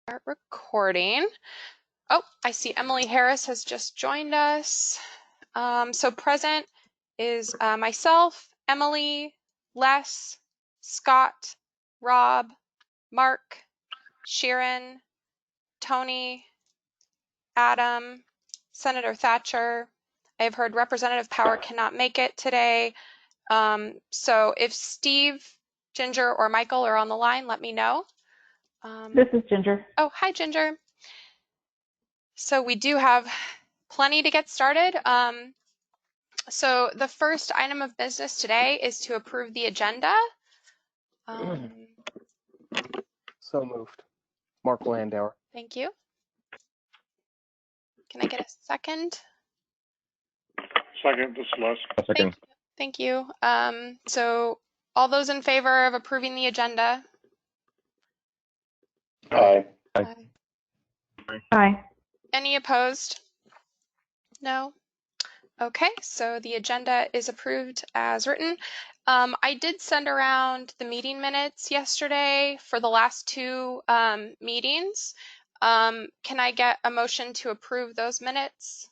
Start recording. Oh, I see Emily Harris has just joined us. So present is myself, Emily, Les, Scott, Rob, Mark, Sharon, Tony, Adam, Senator Thatcher. I've heard Representative Power cannot make it today. So if Steve, Ginger, or Michael are on the line, let me know. This is Ginger. Oh, hi, Ginger. So we do have plenty to get started. So the first item of business today is to approve the agenda. So moved. Mark Landauer. Thank you. Can I get a second? Second, this is Les. Second. Thank you. So all those in favor of approving the agenda? Aye. Aye. Aye. Any opposed? No? Okay, so the agenda is approved as written. I did send around the meeting minutes yesterday for the last two meetings. Can I get a motion to approve those minutes?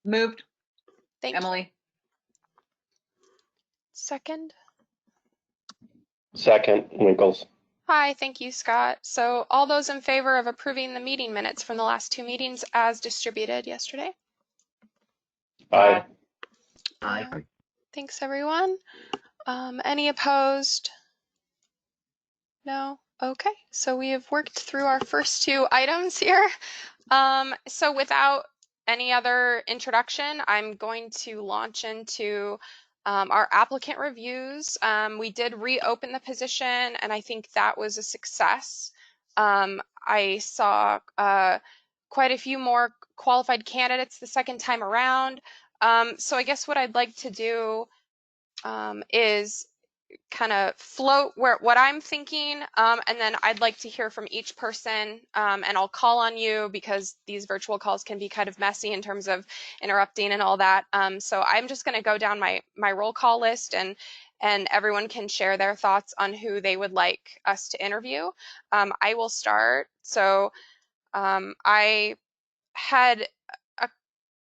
Moved. Thank Emily. you. Second? Second, Winkles. Hi, thank you, Scott. So all those in favor of approving the meeting minutes from the last two meetings as distributed yesterday? Aye. Aye. Thanks, everyone. Any opposed? No? Okay, so we have worked through our first two items here. So without any other introduction, I'm going to launch into our applicant reviews. We did reopen the position, and I think that was a success. I saw quite a few more qualified candidates the second time around. So I guess what I'd like to do is kind of float what I'm thinking, and then I'd like to hear from each person, and I'll call on you because these virtual calls can be kind of messy in terms of interrupting and all that. So I'm just going to go down my roll call list, and everyone can share their thoughts on who they would like us to interview. I will start. So I had a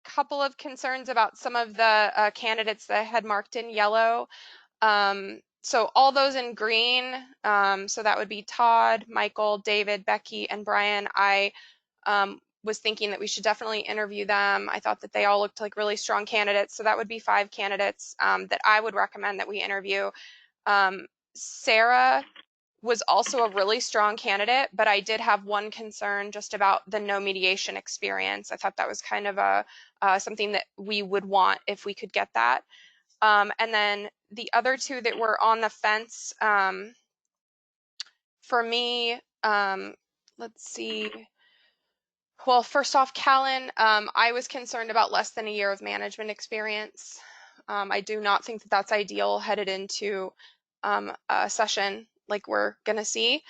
couple of concerns about some of the candidates that I had marked in yellow. So all those in green, so that would be Todd, Michael, David, Becky, and Brian. I was thinking that we should definitely interview them. I thought that they all looked like really strong candidates. So that would be 5 candidates that I would recommend that we interview. Sarah was also a really strong candidate, but I did have one concern just about the no mediation experience. I thought that was kind of something that we would want if we could get that. And then the other two that were on the fence, for me, let's see. Well, first off, Callan, I was concerned about less than a year of management experience. I do not think that that's ideal headed into a session like we're going to see.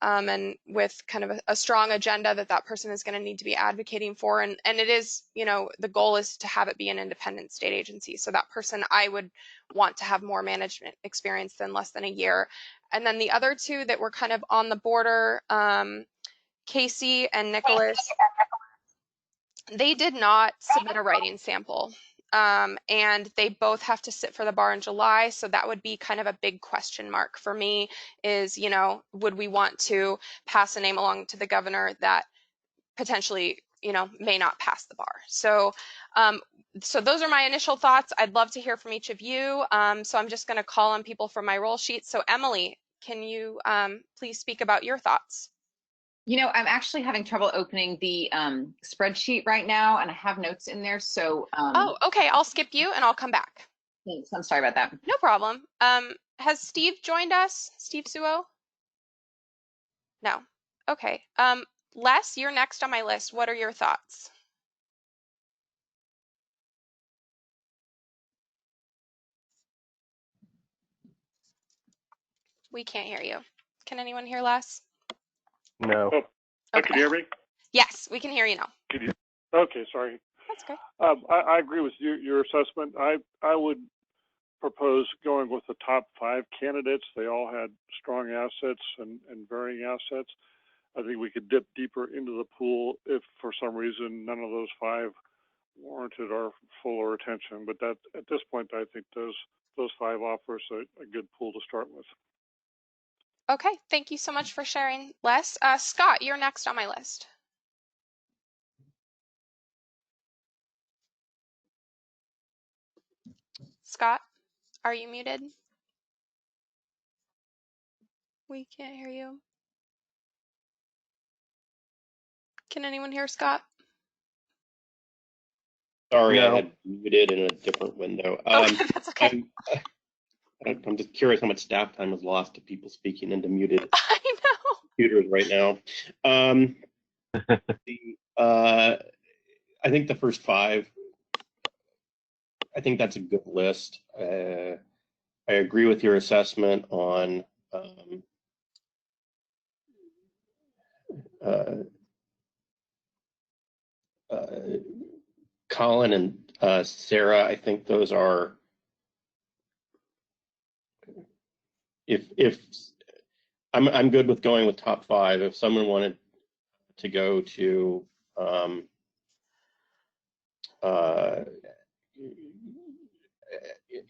And with kind of a strong agenda that person is going to need to be advocating for. And it is, the goal is to have it be an independent state agency. So that person, I would want to have more management experience than less than a year. And then the other two that were kind of on the border, Casey and Nicholas, they did not submit a writing sample. And they both have to sit for the bar in July. So that would be kind of a big question mark for me is, would we want to pass a name along to the governor that potentially, may not pass the bar? So, so those are my initial thoughts. I'd love to hear from each of you. So I'm just going to call on people from my roll sheet. So Emily, can you please speak about your thoughts? I'm actually having trouble opening the spreadsheet right now, and I have notes in there. So oh, okay. I'll skip you and I'll come back. Thanks. I'm sorry about that. No problem. Has Steve joined us? Steve Suo? No. Okay. Les, you're next on my list. What are your thoughts? We can't hear you. Can anyone hear Les? No. Oh, okay. Can you hear me? Yes, we can hear you now. Okay, sorry. That's good. I agree with your assessment. I would propose going with the top 5 candidates. They all had strong assets and varying assets. I think we could dip deeper into the pool if for some reason none of those 5 warranted our fuller attention. But that at this point, I think those 5 offers a good pool to start with. Okay, thank you so much for sharing, Les. Scott, you're next on my list. Scott, are you muted? We can't hear you. Can anyone hear Scott? Sorry, No. I had muted in a different window. That's okay. I'm just curious how much staff time was lost to people speaking into muted I know. computers right now. I think the first 5, I think that's a good list. I agree with your assessment on Colin and Sarah. I think those are, if I'm good with going with top 5. If someone wanted to go to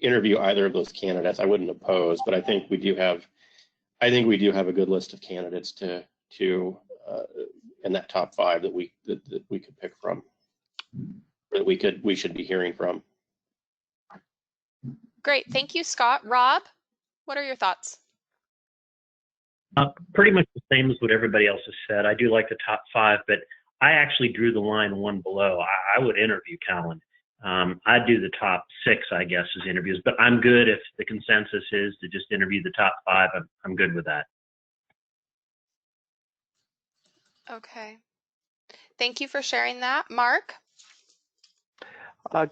interview either of those candidates, I wouldn't oppose. But I think we do have a good list of candidates to in that top 5 that we could pick from, or that we should be hearing from. Great, thank you, Scott. Rob, what are your thoughts? Pretty much the same as what everybody else has said. I do like the top 5, but I actually drew the line one below. I would interview Colin. I'd do the top 6, I guess, as interviews, but I'm good if the consensus is to just interview the top 5. I'm good with that. Okay. Thank you for sharing that. Mark?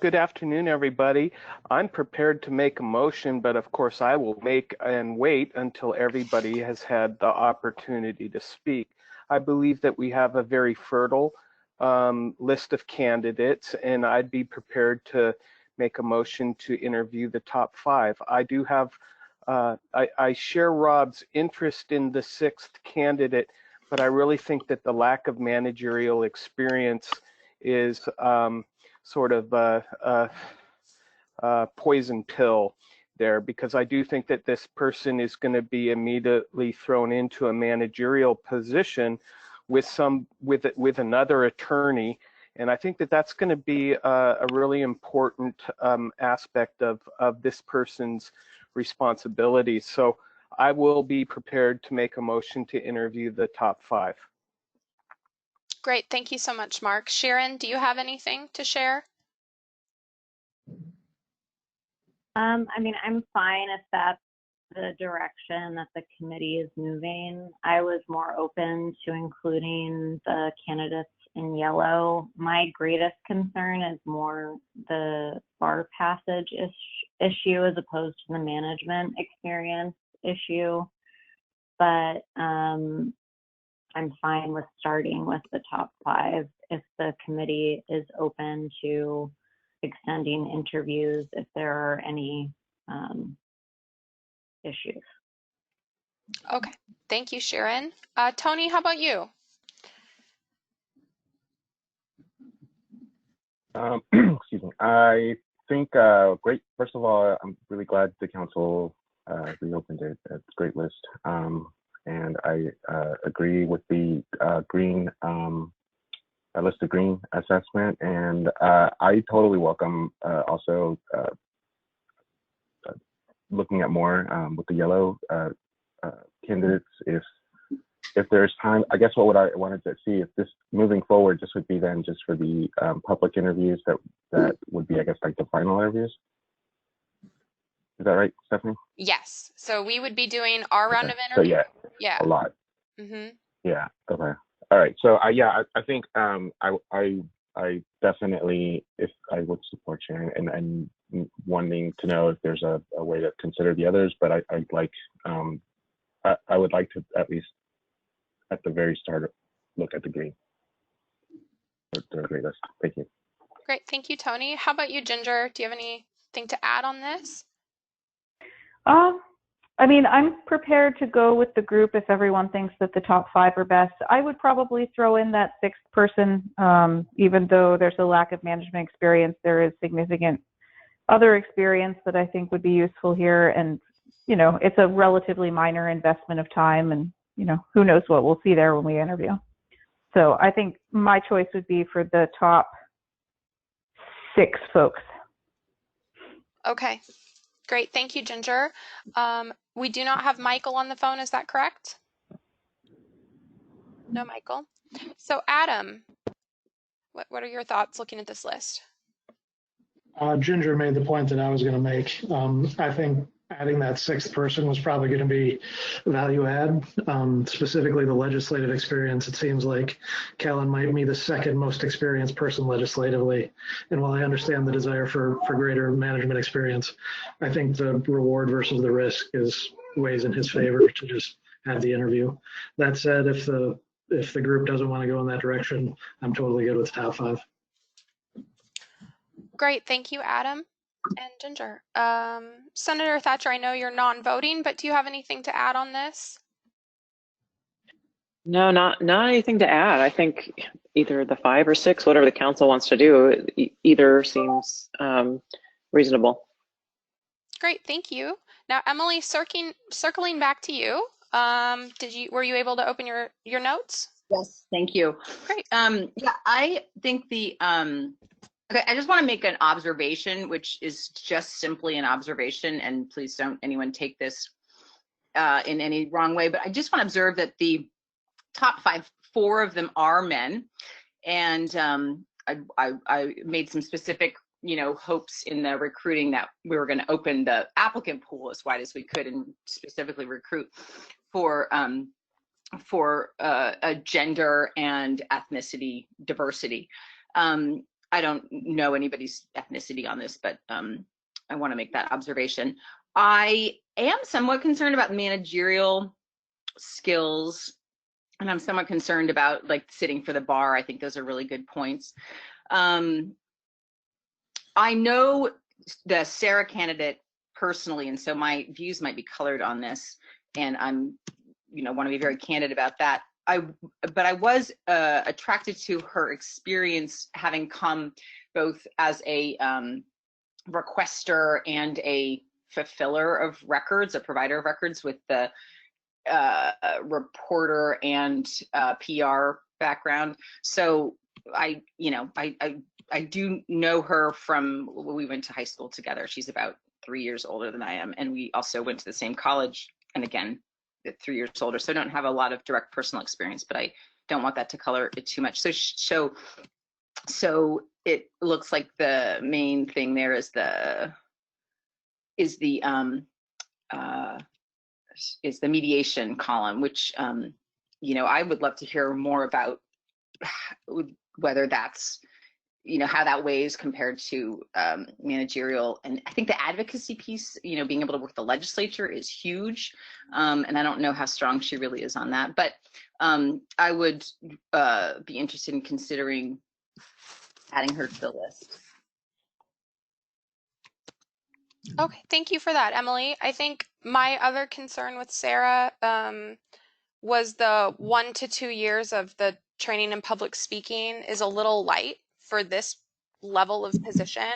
Good afternoon, everybody. I'm prepared to make a motion, but of course I will make and wait until everybody has had the opportunity to speak. I believe that we have a very fertile list of candidates, and I'd be prepared to make a motion to interview the top 5. I do have, I share Rob's interest in the 6th candidate, but I really think that the lack of managerial experience is sort of a poison pill there, because I do think that this person is going to be immediately thrown into a managerial position with another attorney, and I think that that's going to be a really important aspect of this person's responsibilities. So I will be prepared to make a motion to interview the top 5. Great, thank you so much, Mark. Sharon, do you have anything to share? I mean, I'm fine if that's the direction that the committee is moving. I was more open to including the candidates in yellow. My greatest concern is more the bar passage issue as opposed to the management experience issue. But I'm fine with starting with the top 5 if the committee is open to extending interviews if there are any issues. Okay, thank you, Sharon. Tony, how about you? Excuse me. I think, great. First of all, I'm really glad the council reopened it. It's a great list. And I agree with the green, list of green assessment. And I totally welcome also looking at more with the yellow candidates. If there's time, I guess what I wanted to see if this moving forward, this would be then just for the public interviews that would be, I guess, like the final interviews. Is that right, Stephanie? Yes. So we would be doing our round of So interviews. yeah, a lot. Mm-hmm. Yeah. Okay. All right. So I think I definitely, if I would support Sharon and wanting to know if there's a way to consider the others, but I'd like I would like to at least at the very start look at the green. They're a great list. Thank you. Great. Thank you, Tony. How about you, Ginger? Do you have anything to add on this? I mean, I'm prepared to go with the group if everyone thinks that the top 5 are best. I would probably throw in that 6th person, even though there's a lack of management experience, there is significant other experience that I think would be useful here. And, you know, it's a relatively minor investment of time, and, you know, who knows what we'll see there when we interview. So I think my choice would be for the top 6 folks. Okay, great. Thank you, Ginger. We do not have Michael on the phone. Is that correct? No, Michael. So Adam, what are your thoughts looking at this list? Ginger made the point that I was going to make. I think adding that 6th person was probably going to be value add, specifically the legislative experience. It seems like Callan might be the 2nd most experienced person legislatively. And while I understand the desire for greater management experience, I think the reward versus the risk weighs in his favor to just have the interview. That said, if the group doesn't want to go in that direction, I'm totally good with the top 5. Great, thank you, Adam and Ginger. Senator Thatcher, I know you're non-voting, but do you have anything to add on this? No, not anything to add. I think either the 5 or 6, whatever the council wants to do, either seems reasonable. Great, thank you. Now, Emily, circling back to you. Were you able to open your notes? Yes, thank you. Great. Yeah, I think okay, I just want to make an observation, which is just simply an observation, and please don't anyone take this in any wrong way, but I just want to observe that the top 5, 4 of them are men, and I made some specific, you know, hopes in the recruiting that we were going to open the applicant pool as wide as we could and specifically recruit for a gender and ethnicity diversity. I don't know anybody's ethnicity on this, but I want to make that observation. I am somewhat concerned about managerial skills, and I'm somewhat concerned about like sitting for the bar. I think those are really good points. I know the Sarah candidate personally, and so my views might be colored on this, and I'm, you know, want to be very candid about that. But I was attracted to her experience, having come both as a requester and a fulfiller of records, a provider of records, with the reporter and PR background. So I do know her from, we went to high school together. She's about 3 years older than I am, and we also went to the same college. And again, 3 years older, so I don't have a lot of direct personal experience, but I don't want that to color it too much. So it looks like the main thing there is the mediation column, which you know, I would love to hear more about whether that's, you know, how that weighs compared to managerial. And I think the advocacy piece, you know, being able to work with the legislature is huge. And I don't know how strong she really is on that, but I would be interested in considering adding her to the list. Okay, thank you for that, Emily. I think my other concern with Sarah was the 1 to 2 years of the training in public speaking is a little light for this level of position.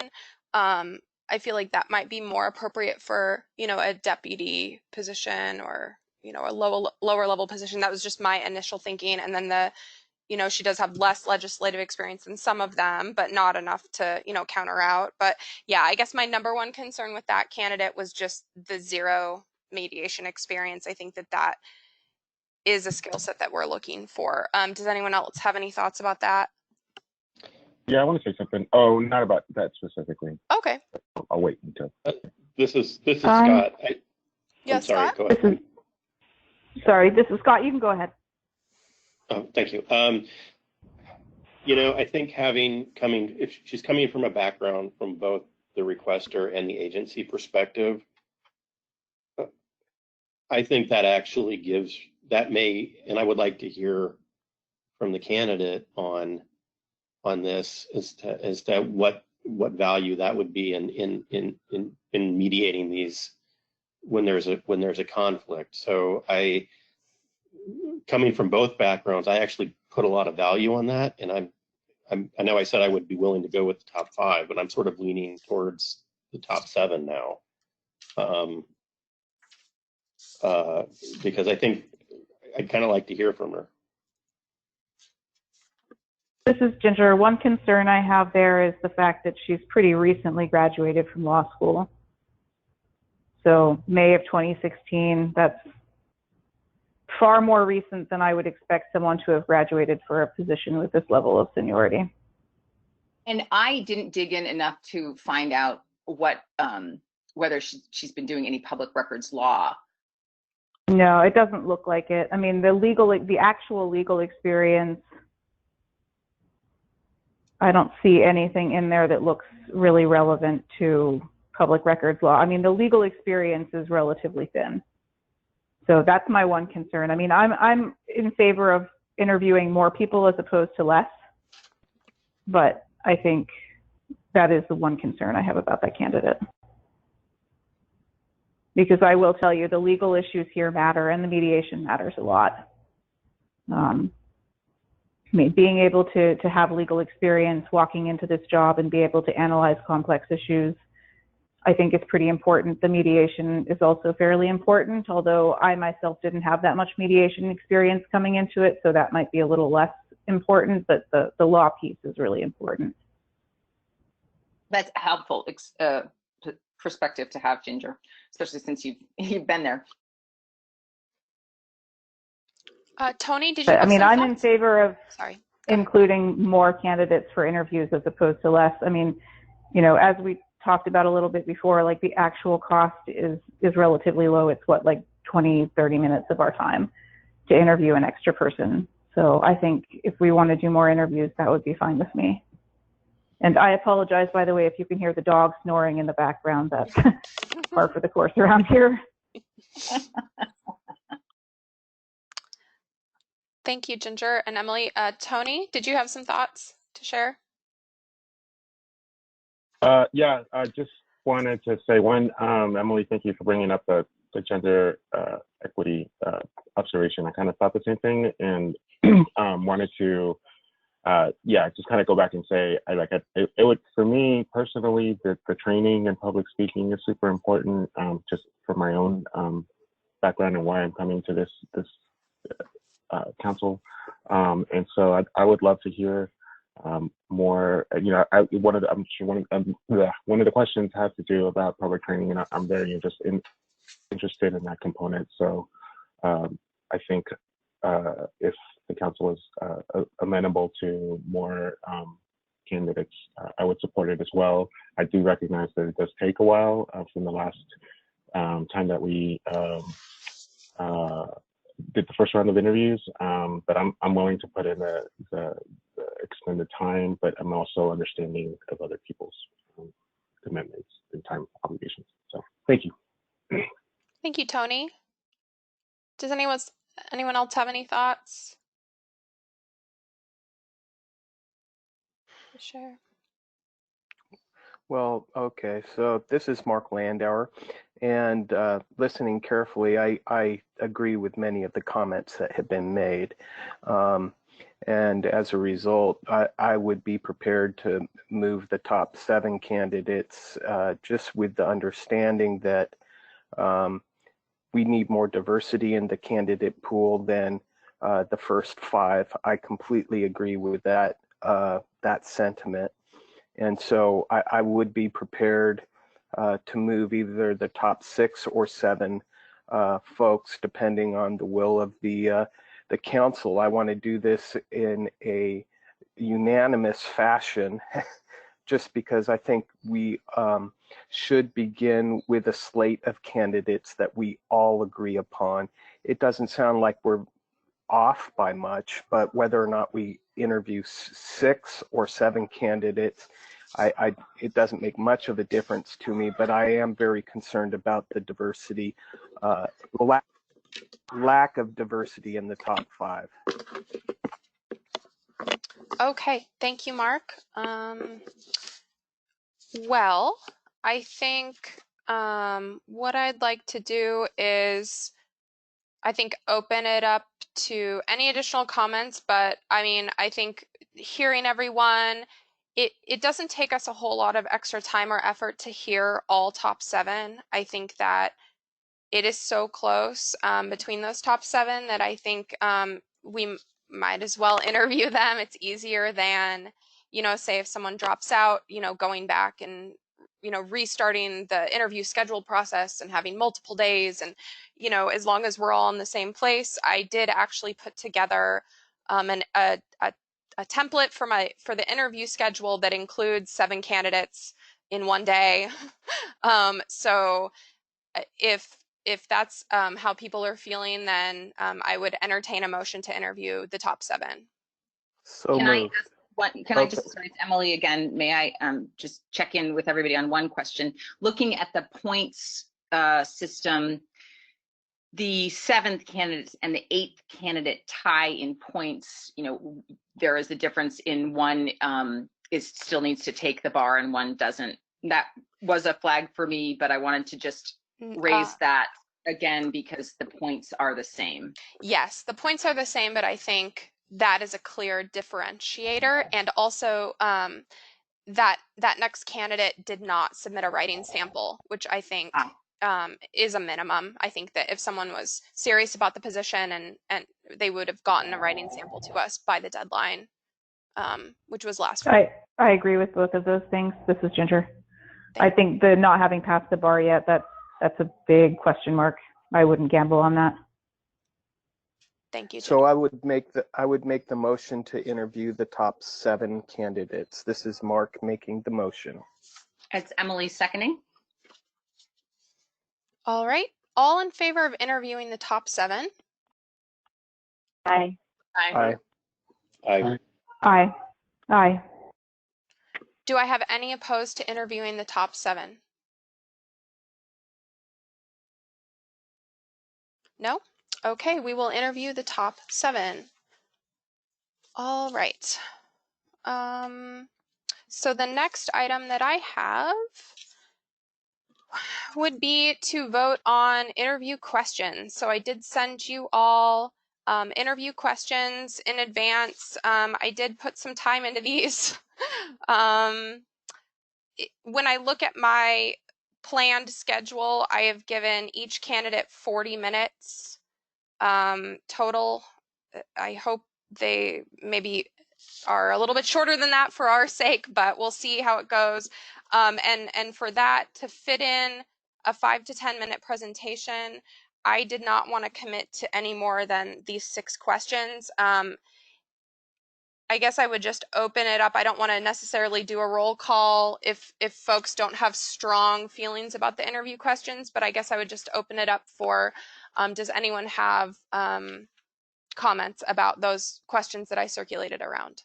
I feel like that might be more appropriate for, you know, a deputy position or, you know, a lower level position. That was just my initial thinking. And then you know, she does have less legislative experience than some of them, but not enough to, you know, counter out. But yeah, I guess my number one concern with that candidate was just the 0 mediation experience. I think that is a skill set that we're looking for. Does anyone else have any thoughts about that? Yeah, I want to say something. Oh, not about that specifically. Okay. I'll wait until. This is Scott. Yes, I'm sorry. Scott? Go ahead. Sorry, this is Scott. You can go ahead. Oh, thank you. You know, I think if she's coming from a background from both the requester and the agency perspective, I think that actually and I would like to hear from the candidate on this as to what value that would be in mediating when there's a conflict. So coming from both backgrounds, I actually put a lot of value on that, and I know I said I would be willing to go with the top 5, but I'm sort of leaning towards the top 7 now, because I think I'd kind of like to hear from her. This is Ginger. One concern I have there is the fact that she's pretty recently graduated from law school. So May of 2016, that's far more recent than I would expect someone to have graduated for a position with this level of seniority. And I didn't dig in enough to find out what whether she's been doing any public records law. No, it doesn't look like it. I mean, the actual legal experience, I don't see anything in there that looks really relevant to public records law. I mean, the legal experience is relatively thin. So that's my one concern. I mean, I'm in favor of interviewing more people as opposed to less, but I think that is the one concern I have about that candidate. Because I will tell you, the legal issues here matter and the mediation matters a lot. I mean, being able to have legal experience walking into this job and be able to analyze complex issues, I think is pretty important. The mediation is also fairly important, although I myself didn't have that much mediation experience coming into it, so that might be a little less important, but the law piece is really important. That's a helpful perspective to have, Ginger, especially since you've been there. Tony, did you have I mean, some I'm thoughts? in favor of including more candidates for interviews as opposed to less. I mean, you know, as we talked about a little bit before, like the actual cost is relatively low. It's what, like 20, 30 minutes of our time to interview an extra person. So I think if we want to do more interviews, that would be fine with me. And I apologize, by the way, if you can hear the dog snoring in the background. That's par for the course around here. Thank you, Ginger and Emily. Tony, did you have some thoughts to share? Yeah, I just wanted to say one, Emily, thank you for bringing up the gender equity observation. I kind of thought the same thing, and wanted to, yeah, just kind of go back and say, it would, for me personally, the training in public speaking is super important, just for my own background and why I'm coming to this council. And so I would love to hear more. You know, one of the questions has to do about public training, and I'm very interested in that component. So I think if the council is amenable to more candidates, I would support it as well. I do recognize that it does take a while from the last time that we did the first round of interviews, but I'm willing to put in the extended time, but I'm also understanding of other people's commitments and time obligations. So thank you. Thank you, Tony. Does anyone else have any thoughts? Sure. Well, okay, so this is Mark Landauer, and listening carefully, I agree with many of the comments that have been made. And as a result, I would be prepared to move the top 7 candidates, just with the understanding that we need more diversity in the candidate pool than the first 5. I completely agree with that sentiment. And so I would be prepared to move either the top 6 or 7 folks, depending on the will of the council. I want to do this in a unanimous fashion, just because I think we should begin with a slate of candidates that we all agree upon. It doesn't sound like we're off by much, but whether or not we interview 6 or 7 candidates, it doesn't make much of a difference to me, but I am very concerned about the diversity, lack of diversity in the top 5. Okay, thank you, Mark. Well, I think what I'd like to do is, I think, open it up to any additional comments, but I mean, I think hearing everyone, it doesn't take us a whole lot of extra time or effort to hear all top 7. I think that it is so close between those top 7 that I think we might as well interview them. It's easier than, say if someone drops out, going back and, restarting the interview schedule process and having multiple days. And, as long as we're all in the same place, I did actually put together a template for the interview schedule that includes 7 candidates in one day. So if that's how people are feeling, then I would entertain a motion to interview the top 7. So Can I moved. ask can I just, sorry, it's Emily again, may I just check in with everybody on one question? Looking at the points system, the 7th candidate and the 8th candidate tie in points, there is a difference in one still needs to take the bar and one doesn't. That was a flag for me, but I wanted to just raise that again because the points are the same. Yes, the points are the same, but I think that is a clear differentiator. And also that next candidate did not submit a writing sample, which I think is a minimum. I think that if someone was serious about the position and they would have gotten a writing sample to us by the deadline, which was last week. I agree with both of those things. This is Ginger. I think the not having passed the bar yet, that's a big question mark. I wouldn't gamble on that. Thank you, Ginger. So I would make the motion to interview the top 7 candidates. This is Mark making the motion. It's Emily seconding. All right. All in favor of interviewing the top 7? Aye. Aye. Aye. Aye. Aye. Do I have any opposed to interviewing the top 7? No? Okay, we will interview the top 7. All right. So the next item that I have would be to vote on interview questions. So I did send you all interview questions in advance. I did put some time into these. When I look at my planned schedule, I have given each candidate 40 minutes total. I hope they maybe are a little bit shorter than that for our sake, but we'll see how it goes. And for that to fit in a 5 to 10 minute presentation, I did not want to commit to any more than these 6 questions. I guess I would just open it up. I don't want to necessarily do a roll call if folks don't have strong feelings about the interview questions, but I guess I would just open it up for, does anyone have comments about those questions that I circulated around?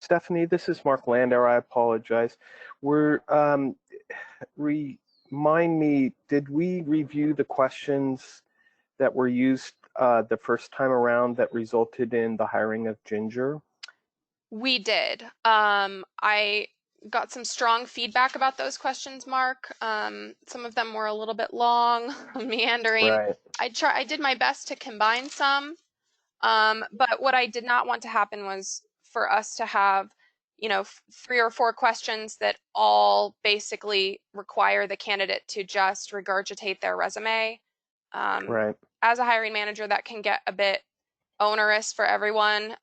Stephanie, this is Mark Landauer. I apologize. Remind me, did we review the questions that were used the first time around that resulted in the hiring of Ginger? We did. I got some strong feedback about those questions, Mark. Some of them were a little bit long, meandering. Right. I did my best to combine some, but what I did not want to happen was for us to have, 3 or 4 questions that all basically require the candidate to just regurgitate their resume. Right. As a hiring manager, that can get a bit onerous for everyone.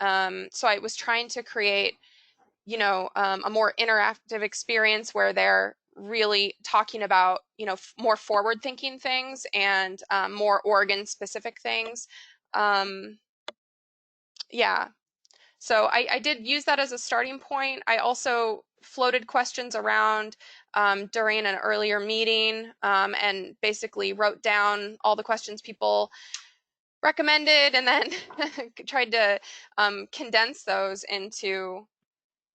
So I was trying to create, a more interactive experience where they're really talking about, more forward-thinking things and more Oregon-specific things. Yeah. So I did use that as a starting point. I also floated questions around during an earlier meeting and basically wrote down all the questions people recommended and then tried to condense those into,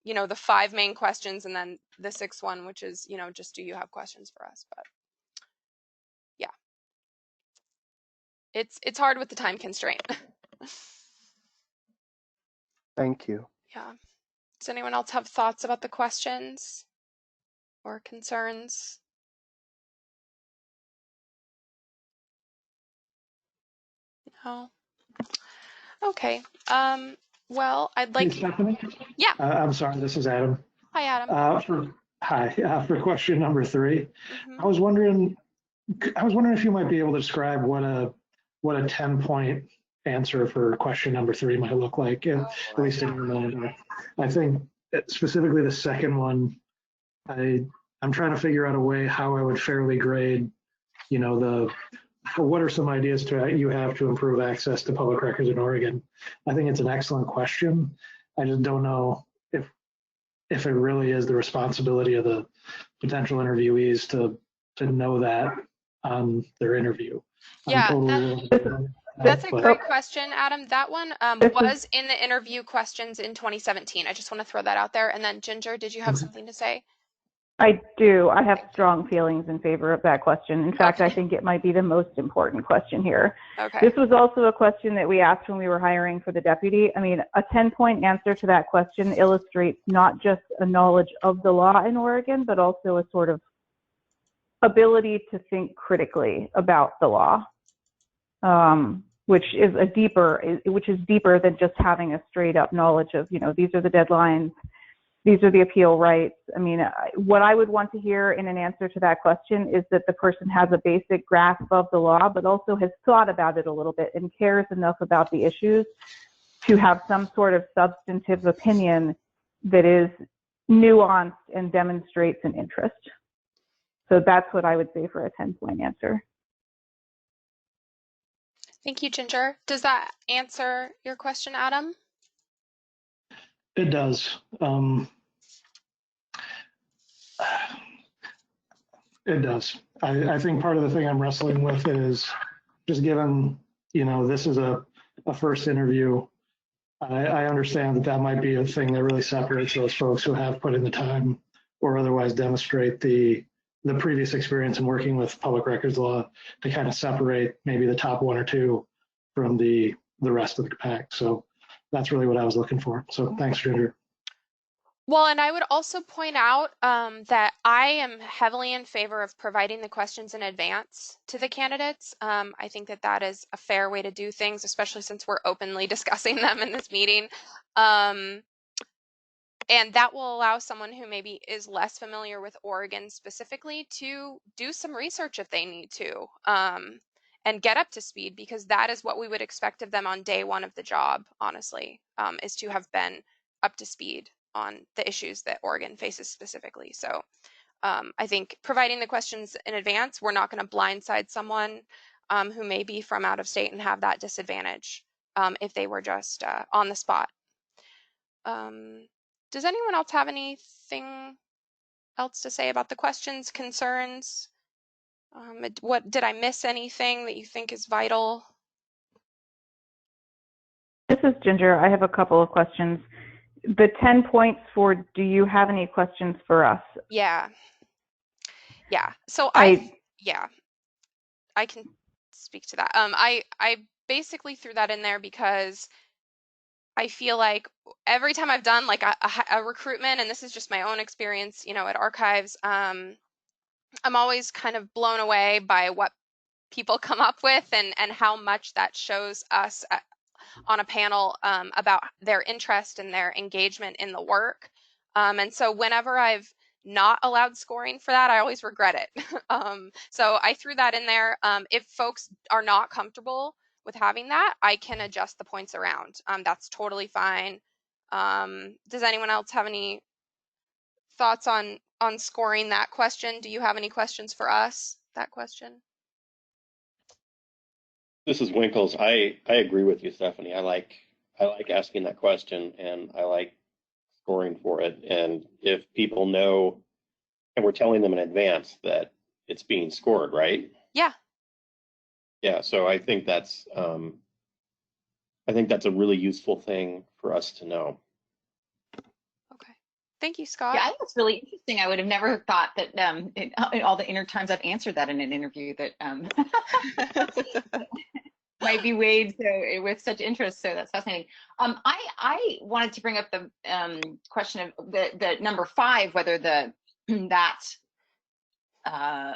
the 5 main questions and then the 6th one, which is, just do you have questions for us? But yeah, it's hard with the time constraint. Thank you. Yeah. Does anyone else have thoughts about the questions or concerns? No. Okay. Well, I'd like. Hey, Stephanie? Yeah. I'm sorry, this is Adam. Hi, Adam. For question number 3, Mhm. I was wondering if you might be able to describe what a 10-point answer for question number 3 might look like, at least in your mind. I think specifically the second one, I'm trying to figure out a way how I would fairly grade, what are some ideas you have to improve access to public records in Oregon? I think it's an excellent question. I just don't know if it really is the responsibility of the potential interviewees to know that on their interview. Yeah, that's a but- great question, Adam. That one was in the interview questions in 2017. I just want to throw that out there. And then Ginger, did you have something to say? I do. I have strong feelings in favor of that question. In fact, I think it might be the most important question here. Okay. This was also a question that we asked when we were hiring for the deputy. I mean, a 10-point answer to that question illustrates not just a knowledge of the law in Oregon, but also a sort of ability to think critically about the law, which is deeper than just having a straight up knowledge of, these are the deadlines, these are the appeal rights. I mean, what I would want to hear in an answer to that question is that the person has a basic grasp of the law, but also has thought about it a little bit and cares enough about the issues to have some sort of substantive opinion that is nuanced and demonstrates an interest. So that's what I would say for a 10-point answer. Thank you, Ginger. Does that answer your question, Adam? It does. It does. I think part of the thing I'm wrestling with is just given, this is a first interview. I understand that might be a thing that really separates those folks who have put in the time or otherwise demonstrate the previous experience in working with public records law to kind of separate maybe the top 1 or 2 from the rest of the pack. So that's really what I was looking for. So thanks, Ginger. Well, and I would also point out that I am heavily in favor of providing the questions in advance to the candidates. I think that is a fair way to do things, especially since we're openly discussing them in this meeting. And that will allow someone who maybe is less familiar with Oregon specifically to do some research if they need to, and get up to speed, because that is what we would expect of them on day 1 of the job, honestly, is to have been up to speed on the issues that Oregon faces specifically. So I think providing the questions in advance, we're not going to blindside someone who may be from out of state and have that disadvantage if they were just on the spot. Does anyone else have anything else to say about the questions, concerns? What did I miss anything that you think is vital? This is Ginger. I have a couple of questions. The 10 points for, do you have any questions for us? Yeah. So I can speak to that. I basically threw that in there because I feel like every time I've done like a recruitment, and this is just my own experience, at archives, I'm always kind of blown away by what people come up with and how much that shows us on a panel about their interest and their engagement in the work. And so whenever I've not allowed scoring for that, I always regret it. So I threw that in there. If folks are not comfortable with having that, I can adjust the points around. That's totally fine. Does anyone else have any thoughts on scoring that question? Do you have any questions for us? That question? This is Winkles. I agree with you, Stephanie. I like asking that question, and I like scoring for it. And if people know, and we're telling them in advance that it's being scored, right? Yeah. Yeah. So I think that's a really useful thing for us to know. Okay. Thank you, Scott. Yeah, I think it's really interesting. I would have never thought that in all the times I've answered that in an interview that might be weighed so with such interest. So that's fascinating. I wanted to bring up the question of the number 5, whether that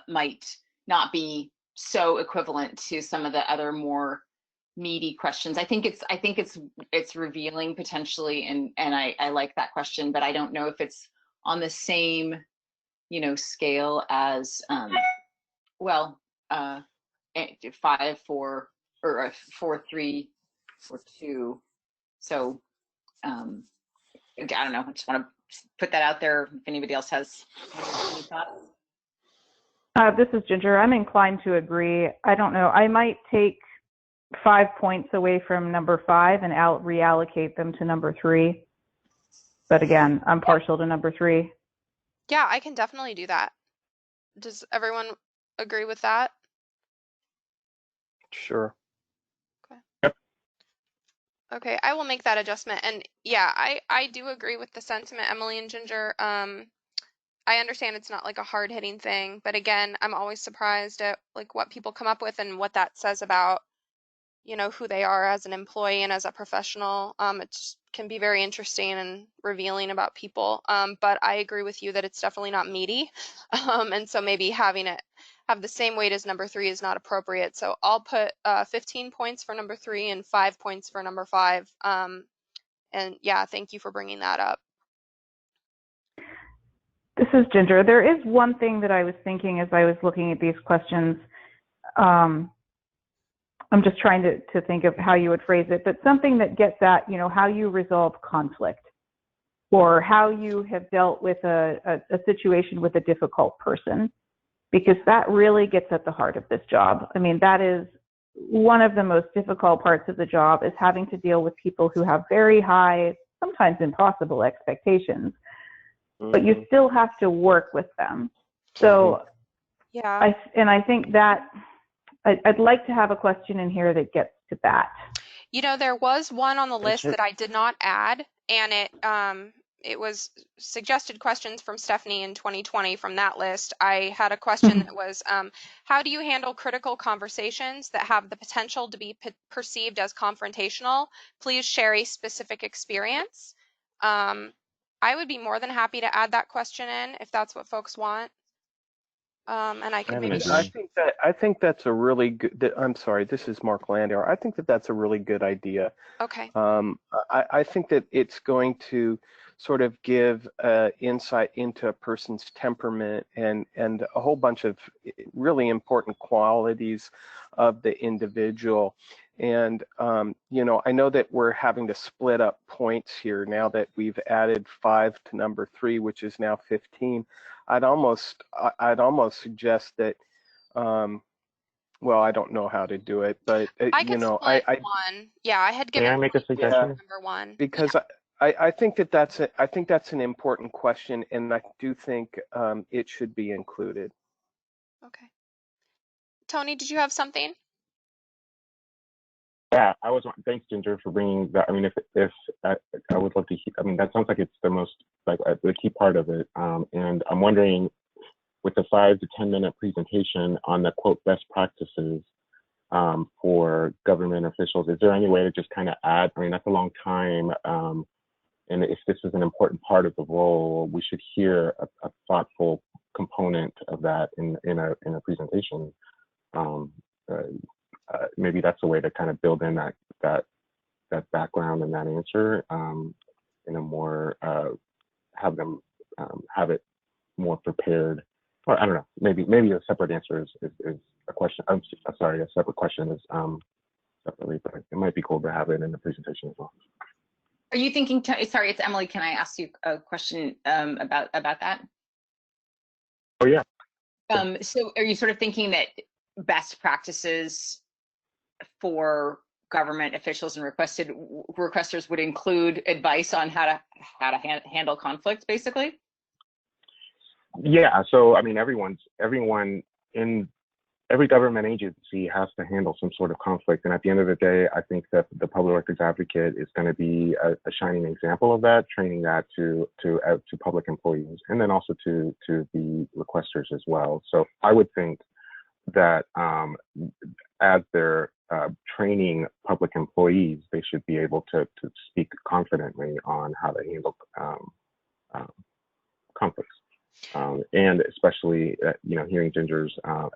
might not be so equivalent to some of the other more meaty questions. I think it's revealing potentially, and I like that question, but I don't know if it's on the same, scale as 5, 4, or 4, 3, or 2. So I don't know. I just want to put that out there if anybody else has any thoughts. This is Ginger. I'm inclined to agree. I don't know. I might take 5 points away from number 5 and reallocate them to number 3. But again, I'm partial to number 3. Yeah, I can definitely do that. Does everyone agree with that? Sure. Okay. Yep. Okay, I will make that adjustment. And yeah, I do agree with the sentiment, Emily and Ginger. I understand it's not like a hard-hitting thing, but again, I'm always surprised at like what people come up with and what that says about, who they are as an employee and as a professional. It just can be very interesting and revealing about people. But I agree with you that it's definitely not meaty. And so maybe having it have the same weight as number 3 is not appropriate. So I'll put 15 points for number 3 and 5 points for number 5. And yeah, thank you for bringing that up. This is Ginger. There is one thing that I was thinking as I was looking at these questions. I'm just trying to think of how you would phrase it, but something that gets at, how you resolve conflict, or how you have dealt with a situation with a difficult person, because that really gets at the heart of this job. I mean, that is one of the most difficult parts of the job, is having to deal with people who have very high, sometimes impossible expectations. But you still have to work with them. So yeah, I think that I'd like to have a question in here that gets to that. There was one on the list that I did not add, and it was suggested questions from Stephanie in 2020 from that list. I had a question that was, how do you handle critical conversations that have the potential to be perceived as confrontational? Please share a specific experience. I would be more than happy to add that question in if that's what folks want. And I could maybe. I think that's a really good. I'm sorry, this is Mark Landauer. I think that that's a really good idea. Okay. I think that it's going to sort of give insight into a person's temperament and a whole bunch of really important qualities of the individual. And, I know that we're having to split up points here now that we've added 5 to number 3, which is now 15. I'd almost suggest that, well, I don't know how to do it, but, I could split one. Yeah, I had given. May I make a suggestion? Number 1. Because I think that's an important question, and I do think it should be included. Okay. Tony, did you have something? Yeah, thanks, Ginger, for bringing that. I mean, if I would love to hear, I mean, that sounds like it's the most, like, the key part of it. And I'm wondering, with the 5 to 10 minute presentation on the quote best practices for government officials, is there any way to just kind of add? I mean, that's a long time. And if this is an important part of the role, we should hear a thoughtful component of that in a presentation. Maybe that's a way to kind of build in that background and that answer in a more have them have it more prepared. Or I don't know. Maybe a separate answer is a question. I'm sorry, a separate question is separately, but it might be cool to have it in the presentation as well. Are you thinking? Sorry, it's Emily. Can I ask you a question about that? Oh yeah. So, are you sort of thinking that best practices for government officials and requesters would include advice on how to handle conflicts, basically? Yeah. So I mean, everyone in every government agency has to handle some sort of conflict, and at the end of the day, I think that the public records advocate is going to be a shining example of that, training that to public employees, and then also to the requesters as well. So I would think that as they're training public employees, they should be able to speak confidently on how to handle conflicts. And especially, hearing Ginger's, I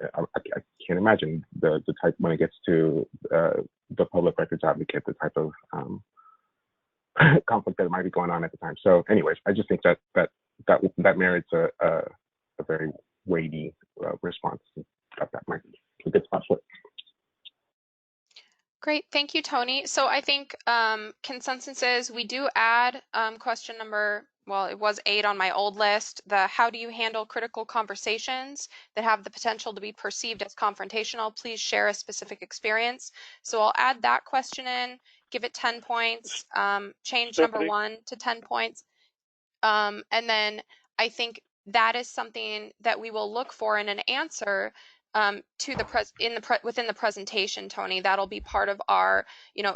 can't imagine the type, when it gets to the public records advocate, the type of conflict that might be going on at the time. So anyways, I just think that merits a very weighty response. That might be a good spot for it. Great, thank you, Tony. So I think consensus is we do add question number, well, it was 8 on my old list, the how do you handle critical conversations that have the potential to be perceived as confrontational? Please share a specific experience. So I'll add that question in, give it 10 points, change number 1 to 10 points. And then I think that is something that we will look for in an answer to the within the presentation, Tony. That'll be part of our,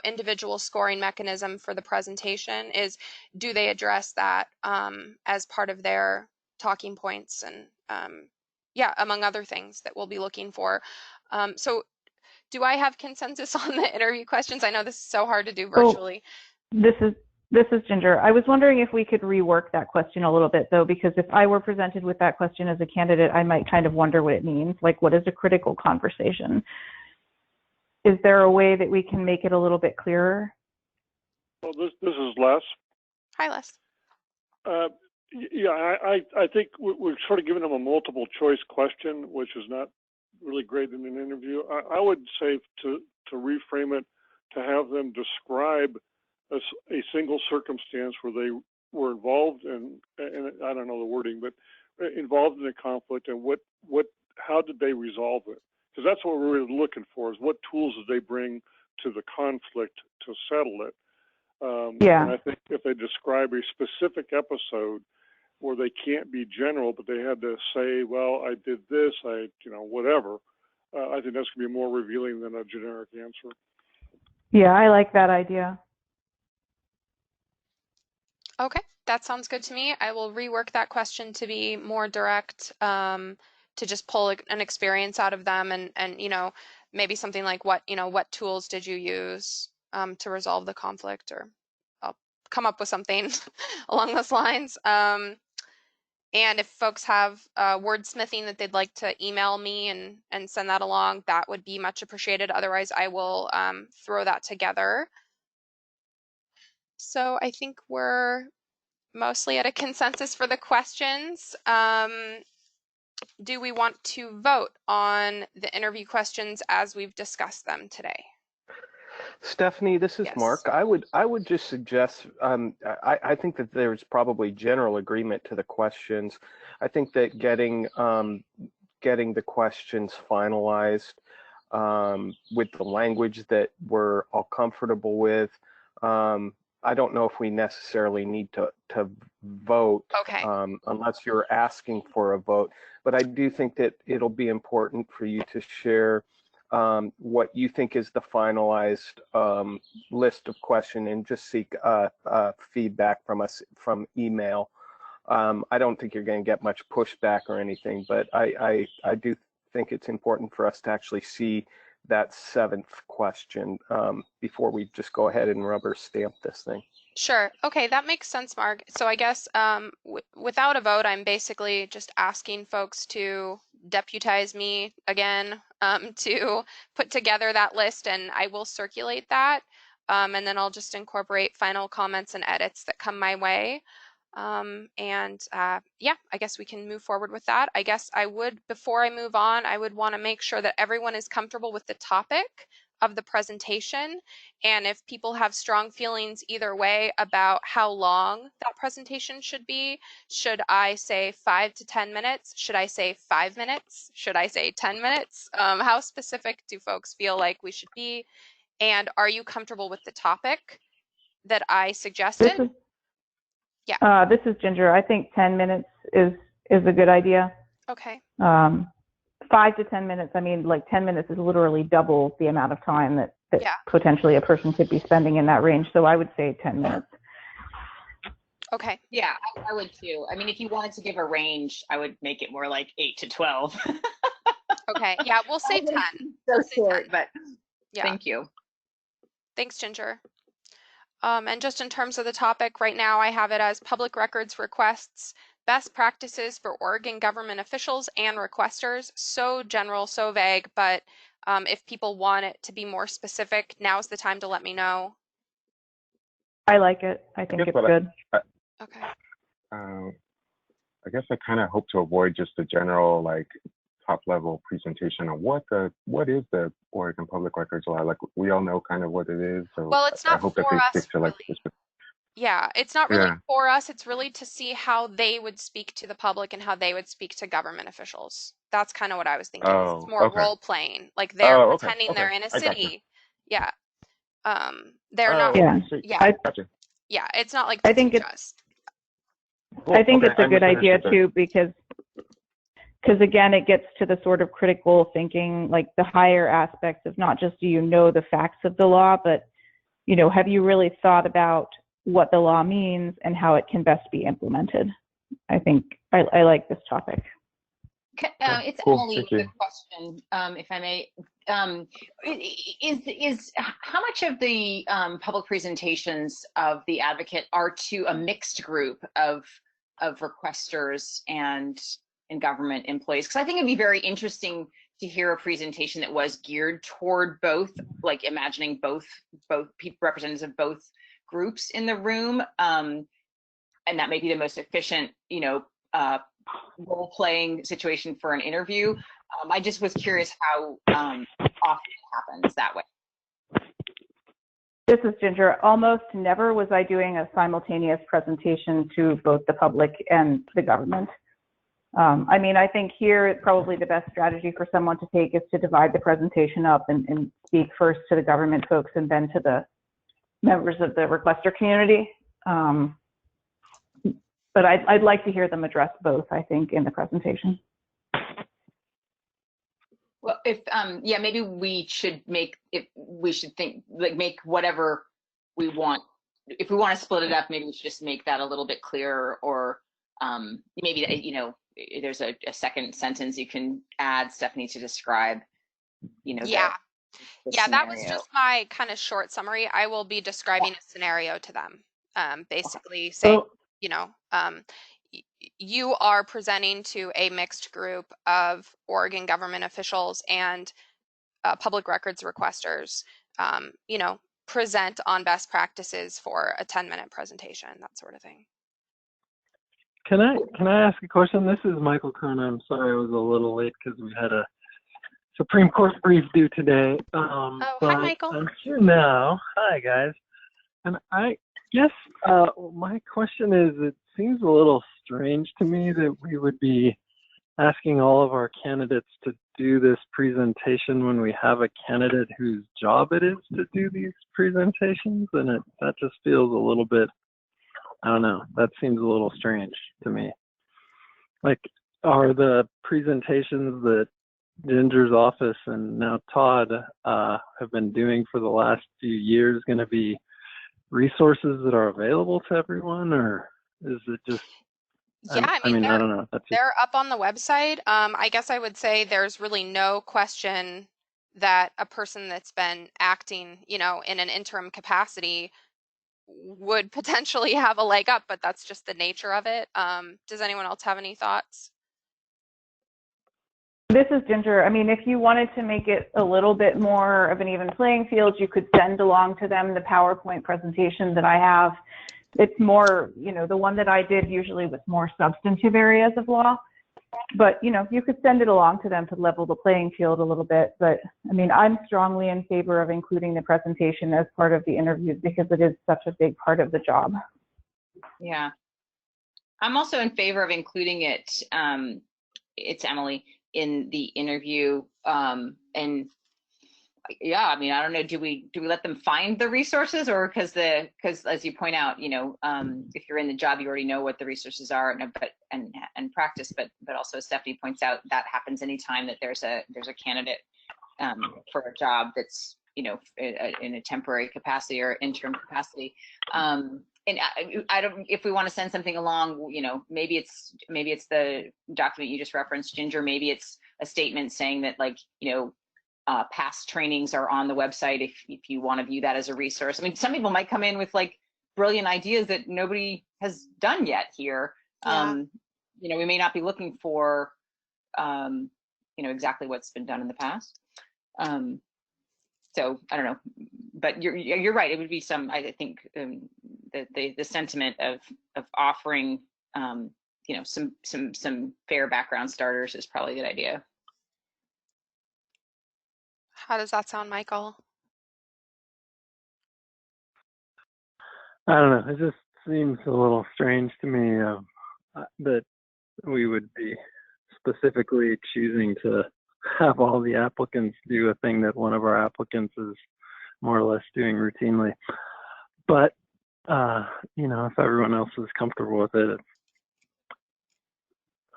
individual scoring mechanism for the presentation. Is do they address that as part of their talking points and among other things that we'll be looking for. So, do I have consensus on the interview questions? I know this is so hard to do virtually. This is Ginger. I was wondering if we could rework that question a little bit, though, because if I were presented with that question as a candidate, I might kind of wonder what it means. Like, what is a critical conversation? Is there a way that we can make it a little bit clearer? Well, this is Les. Hi, Les. I think we're sort of giving them a multiple choice question, which is not really great in an interview. I would say to reframe it, to have them describe a single circumstance where they were involved in, and I don't know the wording, but involved in a conflict, and how did they resolve it? Because that's what we're really looking for, is what tools did they bring to the conflict to settle it. And I think if they describe a specific episode where they can't be general, but they had to say, well, I did this, whatever, I think that's going to be more revealing than a generic answer. Yeah, I like that idea. Okay, that sounds good to me. I will rework that question to be more direct, to just pull an experience out of them, and maybe something like what tools did you use to resolve the conflict, or I'll come up with something along those lines. And if folks have wordsmithing that they'd like to email me and send that along, that would be much appreciated. Otherwise, I will throw that together. So I think we're mostly at a consensus for the questions. Do we want to vote on the interview questions as we've discussed them today? Stephanie, this is Mark. I would just suggest, I think that there's probably general agreement to the questions. I think that getting the questions finalized with the language that we're all comfortable with, I don't know if we necessarily need to vote, unless you're asking for a vote. But I do think that it'll be important for you to share what you think is the finalized list of questions, and just seek feedback from us from email. I don't think you're going to get much pushback or anything, but I do think it's important for us to actually see that 7th question before we just go ahead and rubber stamp this thing. Sure. Okay, that makes sense, Mark. So I guess without a vote, I'm basically just asking folks to deputize me again to put together that list, and I will circulate that. And then I'll just incorporate final comments and edits that come my way. I guess we can move forward with that. I guess before I move on, I would want to make sure that everyone is comfortable with the topic of the presentation. And if people have strong feelings either way about how long that presentation should be, should I say 5 to 10 minutes? Should I say 5 minutes? Should I say 10 minutes? How specific do folks feel like we should be? And are you comfortable with the topic that I suggested? This is Ginger. I think 10 minutes is a good idea. Okay. 5 to 10 minutes. I mean, like 10 minutes is literally double the amount of time that potentially a person could be spending in that range. So I would say 10 minutes. Okay. Yeah, I would too. I mean, if you wanted to give a range, I would make it more like 8 to 12. Okay. Yeah, we'll say 10. So short, but Yeah. Thank you. Thanks, Ginger. And just in terms of the topic, right now I have it as public records requests, best practices for Oregon government officials and requesters. So general, so vague, but if people want it to be more specific, now's the time to let me know. I like it. I think it's good. Okay. I guess I kind of hope to avoid just the general like top level presentation on what is the Oregon Public Records Law. Like we all know kind of what it is. So Well, it's not I hope for that they us, stick to like really. Yeah, it's not really Yeah. for us. It's really to see how they would speak to the public and how they would speak to government officials. That's kind of what I was thinking. Oh, It's more okay. role playing, like they're Oh, okay. pretending Okay. they're in a I got you. city. Yeah. They're Oh, not. Yeah. sweet. Yeah. Gotcha. Yeah. It's not like I to think teach it's- us. Cool. I think Okay, it's a I good idea misunderstood too, because again, it gets to the sort of critical thinking, like the higher aspects of not just do you know the facts of the law, but you know, have you really thought about what the law means and how it can best be implemented? I think I like this topic. It's Cool. Emily Thank with you. a question, if I may. Is how much of the public presentations of the advocate are to a mixed group of requesters and government employees? Because I think it'd be very interesting to hear a presentation that was geared toward both, like imagining both people, representatives of both groups in the room, and that may be the most efficient, you know, role-playing situation for an interview. I just was curious how often it happens that way. This is Ginger. Almost never was I doing a simultaneous presentation to both the public and the government. I mean, I think here probably the best strategy for someone to take is to divide the presentation up and speak first to the government folks and then to the members of the requester community. But I'd like to hear them address both, I think, in the presentation. Well, if yeah, maybe we should make make whatever we want. If we want to split it up, maybe we should just make that a little bit clearer, or maybe, you know, there's a second sentence you can add, Stephanie, to describe, you know, Yeah. the Yeah, that was scenario. just my kind of short summary. I will be describing a scenario to them. Basically saying, you know, you are presenting to a mixed group of Oregon government officials and public records requesters. You know, present on best practices for a 10-minute presentation, that sort of thing. Can I ask a question? This is Michael Krohn. I'm sorry I was a little late because we had a Supreme Court brief due today. Hi, But Michael. I'm here now. Hi, guys. And I guess my question is, it seems a little strange to me that we would be asking all of our candidates to do this presentation when we have a candidate whose job it is to do these presentations. And that just feels a little bit, I don't know, that seems a little strange to me. Like, are the presentations that Ginger's office and now Todd have been doing for the last few years going to be resources that are available to everyone, or is it just, Yeah, I mean, I don't know. they're up on the website. I guess I would say there's really no question that a person that's been acting, you know, in an interim capacity would potentially have a leg up, but that's just the nature of it. Does anyone else have any thoughts? This is Ginger. I mean, if you wanted to make it a little bit more of an even playing field, you could send along to them the PowerPoint presentation that I have. It's more, you know, the one that I did usually was more substantive areas of law. But, you know, you could send it along to them to level the playing field a little bit. But, I mean, I'm strongly in favor of including the presentation as part of the interviews because it is such a big part of the job. Yeah. I'm also in favor of including it, it's Emily, in the interview. And yeah, I mean, I don't know, do we let them find the resources, or because as you point out, you know, if you're in the job, you already know what the resources are, and practice, but also as Stephanie points out, that happens anytime that there's a candidate for a job that's, you know, in a temporary capacity or interim capacity. And I don't, if we want to send something along, you know, maybe it's the document you just referenced, Ginger, maybe it's a statement saying that, like, you know, past trainings are on the website if you want to view that as a resource. I mean, some people might come in with like brilliant ideas that nobody has done yet here. Yeah. You know, we may not be looking for, you know, exactly what's been done in the past. So I don't know, but you're right. It would be some, I think, the sentiment of offering, you know, some fair background starters is probably a good idea. How does that sound, Michael? I don't know. It just seems a little strange to me that we would be specifically choosing to have all the applicants do a thing that one of our applicants is more or less doing routinely. But, you know, if everyone else is comfortable with it, it's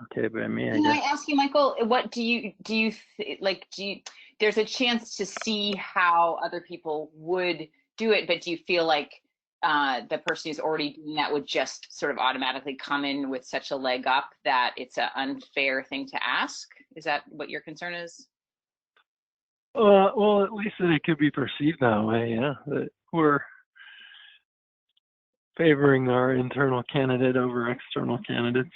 okay by me, I Can guess. I ask you, Michael, what do you there's a chance to see how other people would do it, but do you feel like the person who's already doing that would just sort of automatically come in with such a leg up that it's an unfair thing to ask? Is that what your concern is? Well, at least that it could be perceived that way, yeah, that we're favoring our internal candidate over external candidates.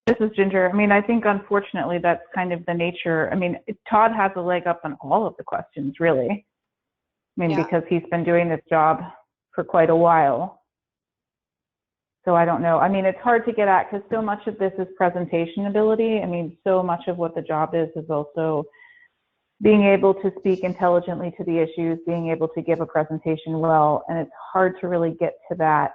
This is Ginger. I mean, I think unfortunately that's kind of the nature. I mean, Todd has a leg up on all of the questions, really. I mean, Yeah. because he's been doing this job for quite a while. So I don't know. I mean, it's hard to get at because so much of this is presentation ability. I mean, so much of what the job is also being able to speak intelligently to the issues, being able to give a presentation well, and it's hard to really get to that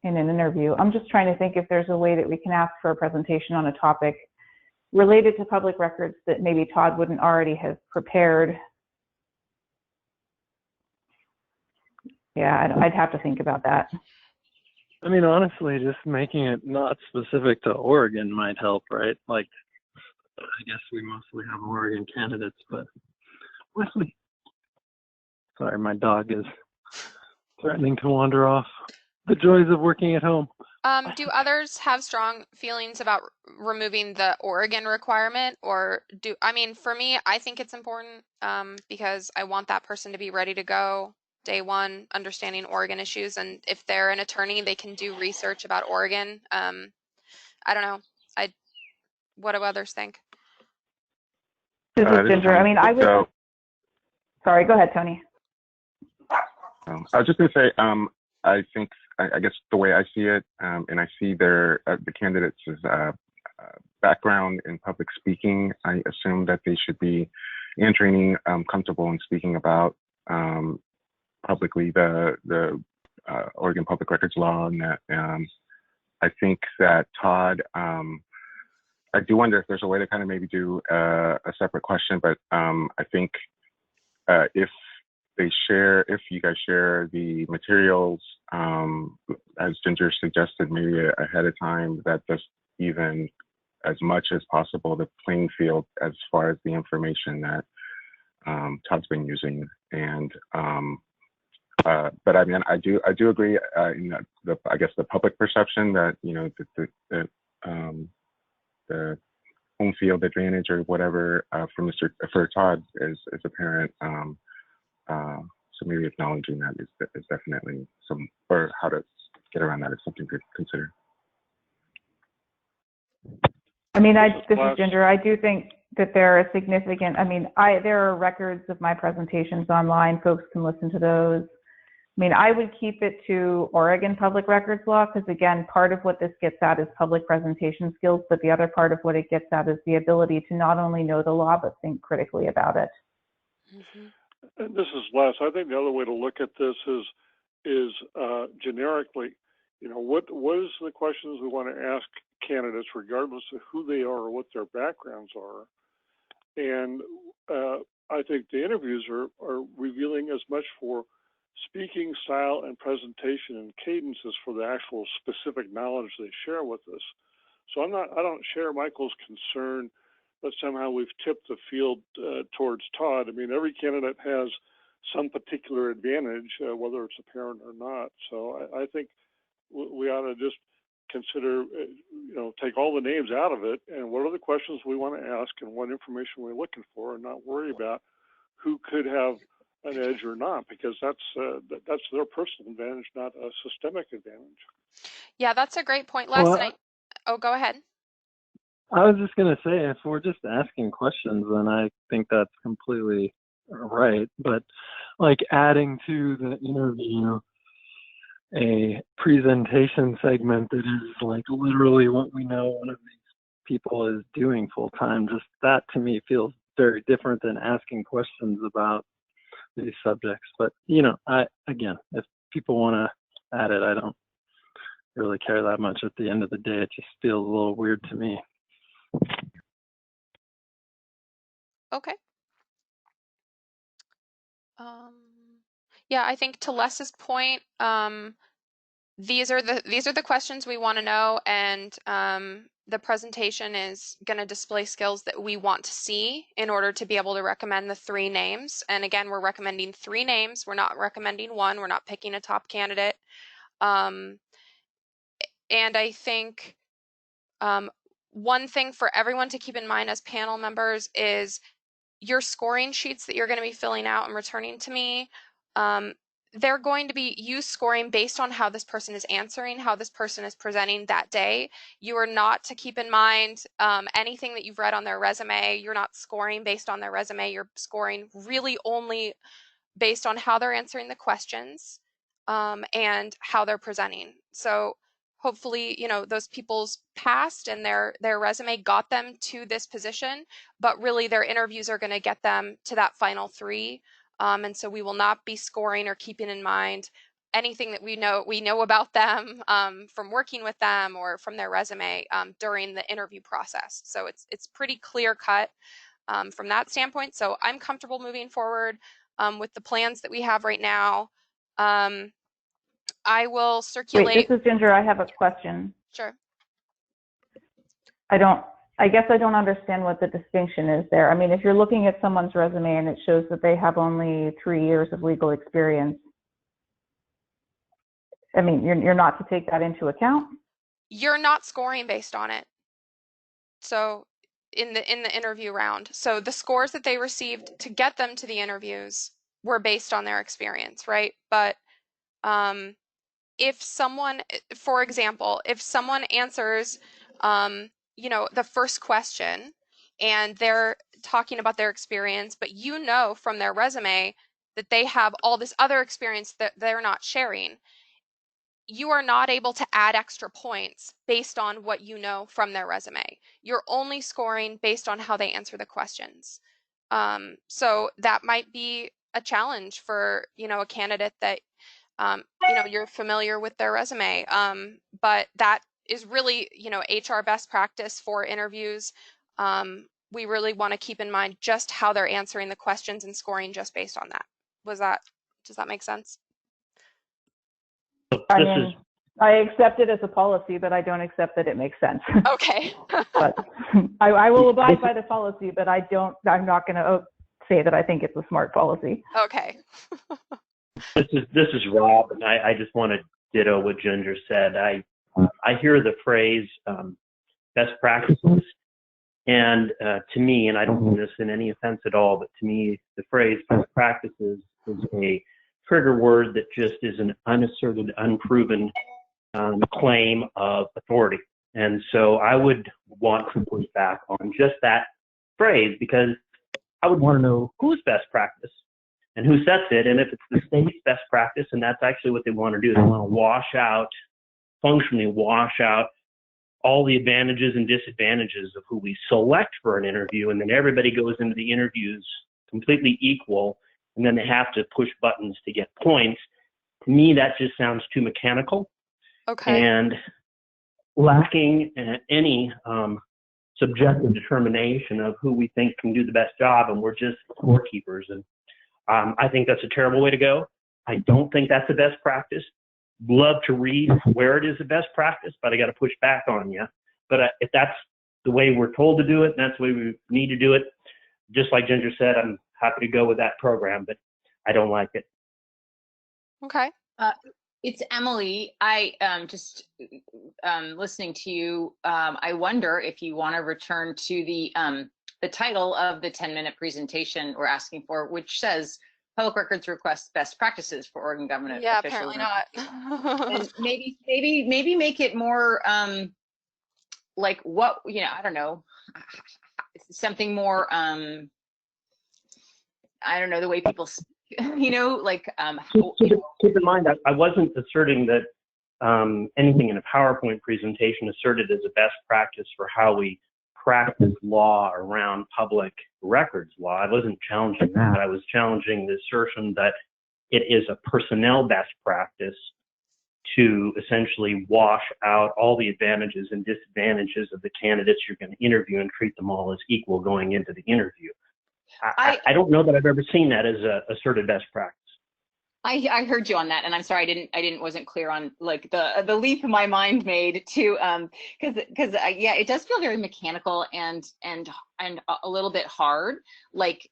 in an interview. I'm just trying to think if there's a way that we can ask for a presentation on a topic related to public records that maybe Todd wouldn't already have prepared. Yeah, I'd have to think about that. I mean, honestly, just making it not specific to Oregon might help, right? Like, I guess we mostly have Oregon candidates, but Wesley. Sorry, my dog is threatening to wander off. The joys of working at home. Do others have strong feelings about removing the Oregon requirement, or I mean, for me, I think it's important because I want that person to be ready to go day one, understanding Oregon issues, and if they're an attorney, they can do research about Oregon. I don't know. What do others think? This is Ginger. I mean, I would. Sorry, go ahead, Tony. I was just going to say, I think, I guess the way I see it, and I see the candidates' background in public speaking, I assume that they should be in training, comfortable in speaking about publicly the Oregon Public Records Law, and that I think that Todd, I do wonder if there's a way to kind of maybe do a separate question, but I think if you guys share the materials, as Ginger suggested, maybe ahead of time, that just even as much as possible the playing field as far as the information that Todd's been using. And but I mean, I do agree in I guess the public perception that, you know, the home field advantage or whatever for Todd is apparent. So maybe acknowledging that is definitely or how to get around that is something to consider. I mean, this is Ginger. I do think that there are significant, I mean, there are records of my presentations online. Folks can listen to those. I mean, I would keep it to Oregon public records law because, again, part of what this gets at is public presentation skills, but the other part of what it gets at is the ability to not only know the law, but think critically about it. Mm-hmm. And this is Les. I think the other way to look at this is generically, you know, what is the questions we want to ask candidates, regardless of who they are or what their backgrounds are. And I think the interviews are revealing as much for speaking style and presentation and cadence as for the actual specific knowledge they share with us. So I don't share Michael's concern that somehow we've tipped the field towards Todd. I mean, every candidate has some particular advantage, whether it's apparent or not. So I think we ought to just consider, take all the names out of it, and what are the questions we want to ask, and what information we're looking for, and not worry about who could have an edge or not, because that's their personal advantage, not a systemic advantage. Yeah, that's a great point, Les. Well, Oh, go ahead. I was just going to say, if we're just asking questions, then I think that's completely right. But like adding to the interview a presentation segment that is like literally what we know one of these people is doing full time, just that to me feels very different than asking questions about these subjects. But, again, if people want to add it, I don't really care that much. At the end of the day, it just feels a little weird to me. Okay. Yeah, I think to Les's point, these are the questions we want to know, and the presentation is going to display skills that we want to see in order to be able to recommend the 3 names. And again, we're recommending 3 names. We're not recommending one. We're not picking a top candidate. And I think one thing for everyone to keep in mind as panel members is your scoring sheets that you're going to be filling out and returning to me. They're going to be you scoring based on how this person is answering, how this person is presenting that day. You are not to keep in mind anything that you've read on their resume. You're not scoring based on their resume. You're scoring really only based on how they're answering the questions and how they're presenting. So hopefully, those people's past and their resume got them to this position, but really their interviews are going to get them to that final 3. And so we will not be scoring or keeping in mind anything that we know about them from working with them or from their resume during the interview process. So it's pretty clear cut from that standpoint. So I'm comfortable moving forward with the plans that we have right now. I will circulate. Wait, this is Ginger. I have a question. Sure. I guess I don't understand what the distinction is there. I mean, if you're looking at someone's resume and it shows that they have only 3 years of legal experience, I mean, you're not to take that into account? You're not scoring based on it. So in the interview round. So the scores that they received to get them to the interviews were based on their experience, right? But if someone, for example, if someone answers the first question and they're talking about their experience, but from their resume that they have all this other experience that they're not sharing, you are not able to add extra points based on what you know from their resume. You're only scoring based on how they answer the questions. So that might be a challenge for, a candidate that, you're familiar with their resume. But that is really, HR best practice for interviews. We really want to keep in mind just how they're answering the questions and scoring just based on that. Does that make sense? I accept it as a policy, but I don't accept that it makes sense. Okay. But I will abide by the policy, but I'm not going to say that I think it's a smart policy. Okay. This is Rob, and I just want to ditto what Ginger said. I hear the phrase best practices, and to me, and I don't mean this in any offense at all, but to me, the phrase best practices is a trigger word that just is an unasserted, unproven claim of authority. And so I would want to push back on just that phrase, because I would want to know who's best practice and who sets it. And if it's the state's best practice, and that's actually what they want to do, they want to functionally wash out all the advantages and disadvantages of who we select for an interview, and then everybody goes into the interviews completely equal, and then they have to push buttons to get points. To me, that just sounds too mechanical. Okay. And lacking any subjective determination of who we think can do the best job, and we're just scorekeepers. And I think that's a terrible way to go. I don't think that's the best practice. Love to read where it is the best practice, but I got to push back on you. But if that's the way we're told to do it, and that's the way we need to do it, just like Ginger said, I'm happy to go with that program, but I don't like it. Okay. It's Emily. I just listening to you. I wonder if you want to return to the title of the 10-minute presentation we're asking for, which says Public Records Request Best Practices for Oregon Government Yeah, Officials. apparently not. And maybe make it more like what, I don't know, something more I don't know, the way people like keep in mind that I wasn't asserting that anything in a PowerPoint presentation asserted as a best practice for how we practice law around public records law. I wasn't challenging that. I was challenging the assertion that it is a personnel best practice to essentially wash out all the advantages and disadvantages of the candidates you're going to interview and treat them all as equal going into the interview. I don't know that I've ever seen that as a asserted best practice. I heard you on that, and I'm sorry wasn't clear on like the leap my mind made to because yeah, it does feel very mechanical and a little bit hard, like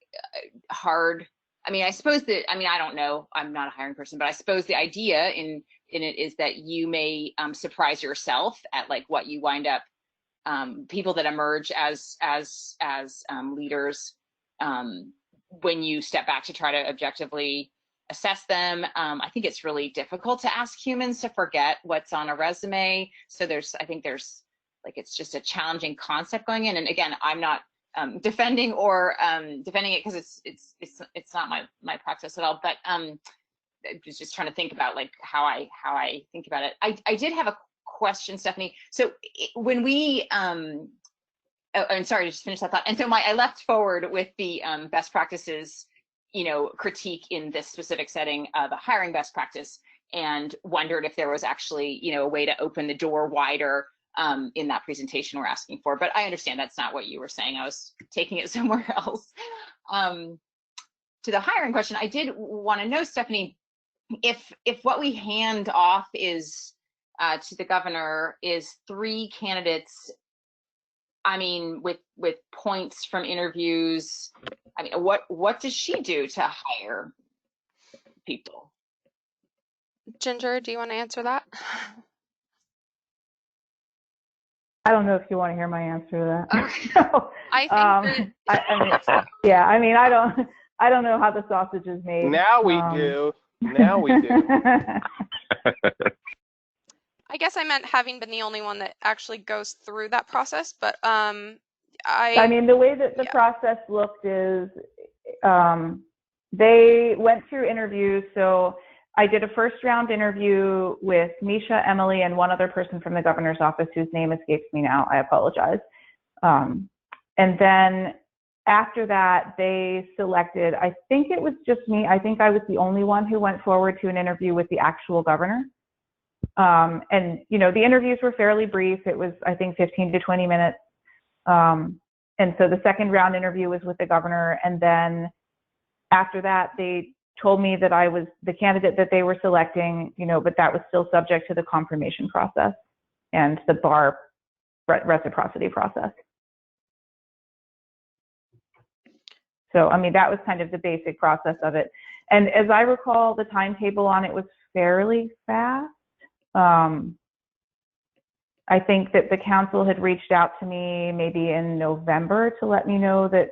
hard. I mean, I suppose that, I don't know, I'm not a hiring person, but I suppose the idea in it is that you may surprise yourself at like what you wind up, people that emerge as leaders when you step back to try to objectively assess them. I think it's really difficult to ask humans to forget what's on a resume. So I think there's like, it's just a challenging concept going in. And again, I'm not defending it because it's not my practice at all. But I was just trying to think about like how I think about it. I did have a question, Stephanie. So when we I'm sorry to just finish that thought. And so I left forward with the best practices, critique in this specific setting, the hiring best practice, and wondered if there was actually, a way to open the door wider in that presentation we're asking for. But I understand that's not what you were saying. I was taking it somewhere else. To the hiring question, I did want to know, Stephanie, if what we hand off is to the governor is 3 candidates, with points from interviews, what does she do to hire people? Ginger, do you want to answer that? I don't know if you want to hear my answer to that. Okay. So, I think I don't know how the sausage is made. Now we do. Now we do. I guess I meant having been the only one that actually goes through that process, but the way that the process looked is they went through interviews. So I did a first round interview with Misha, Emily, and one other person from the governor's office whose name escapes me now. I apologize. And then after that, they selected, I think it was just me. I think I was the only one who went forward to an interview with the actual governor. And, the interviews were fairly brief. It was, I think, 15 to 20 minutes. And so the second round interview was with the governor. And then after that, they told me that I was the candidate that they were selecting, but that was still subject to the confirmation process and the bar reciprocity process. So, that was kind of the basic process of it. And as I recall, the timetable on it was fairly fast. I think that the council had reached out to me maybe in November to let me know that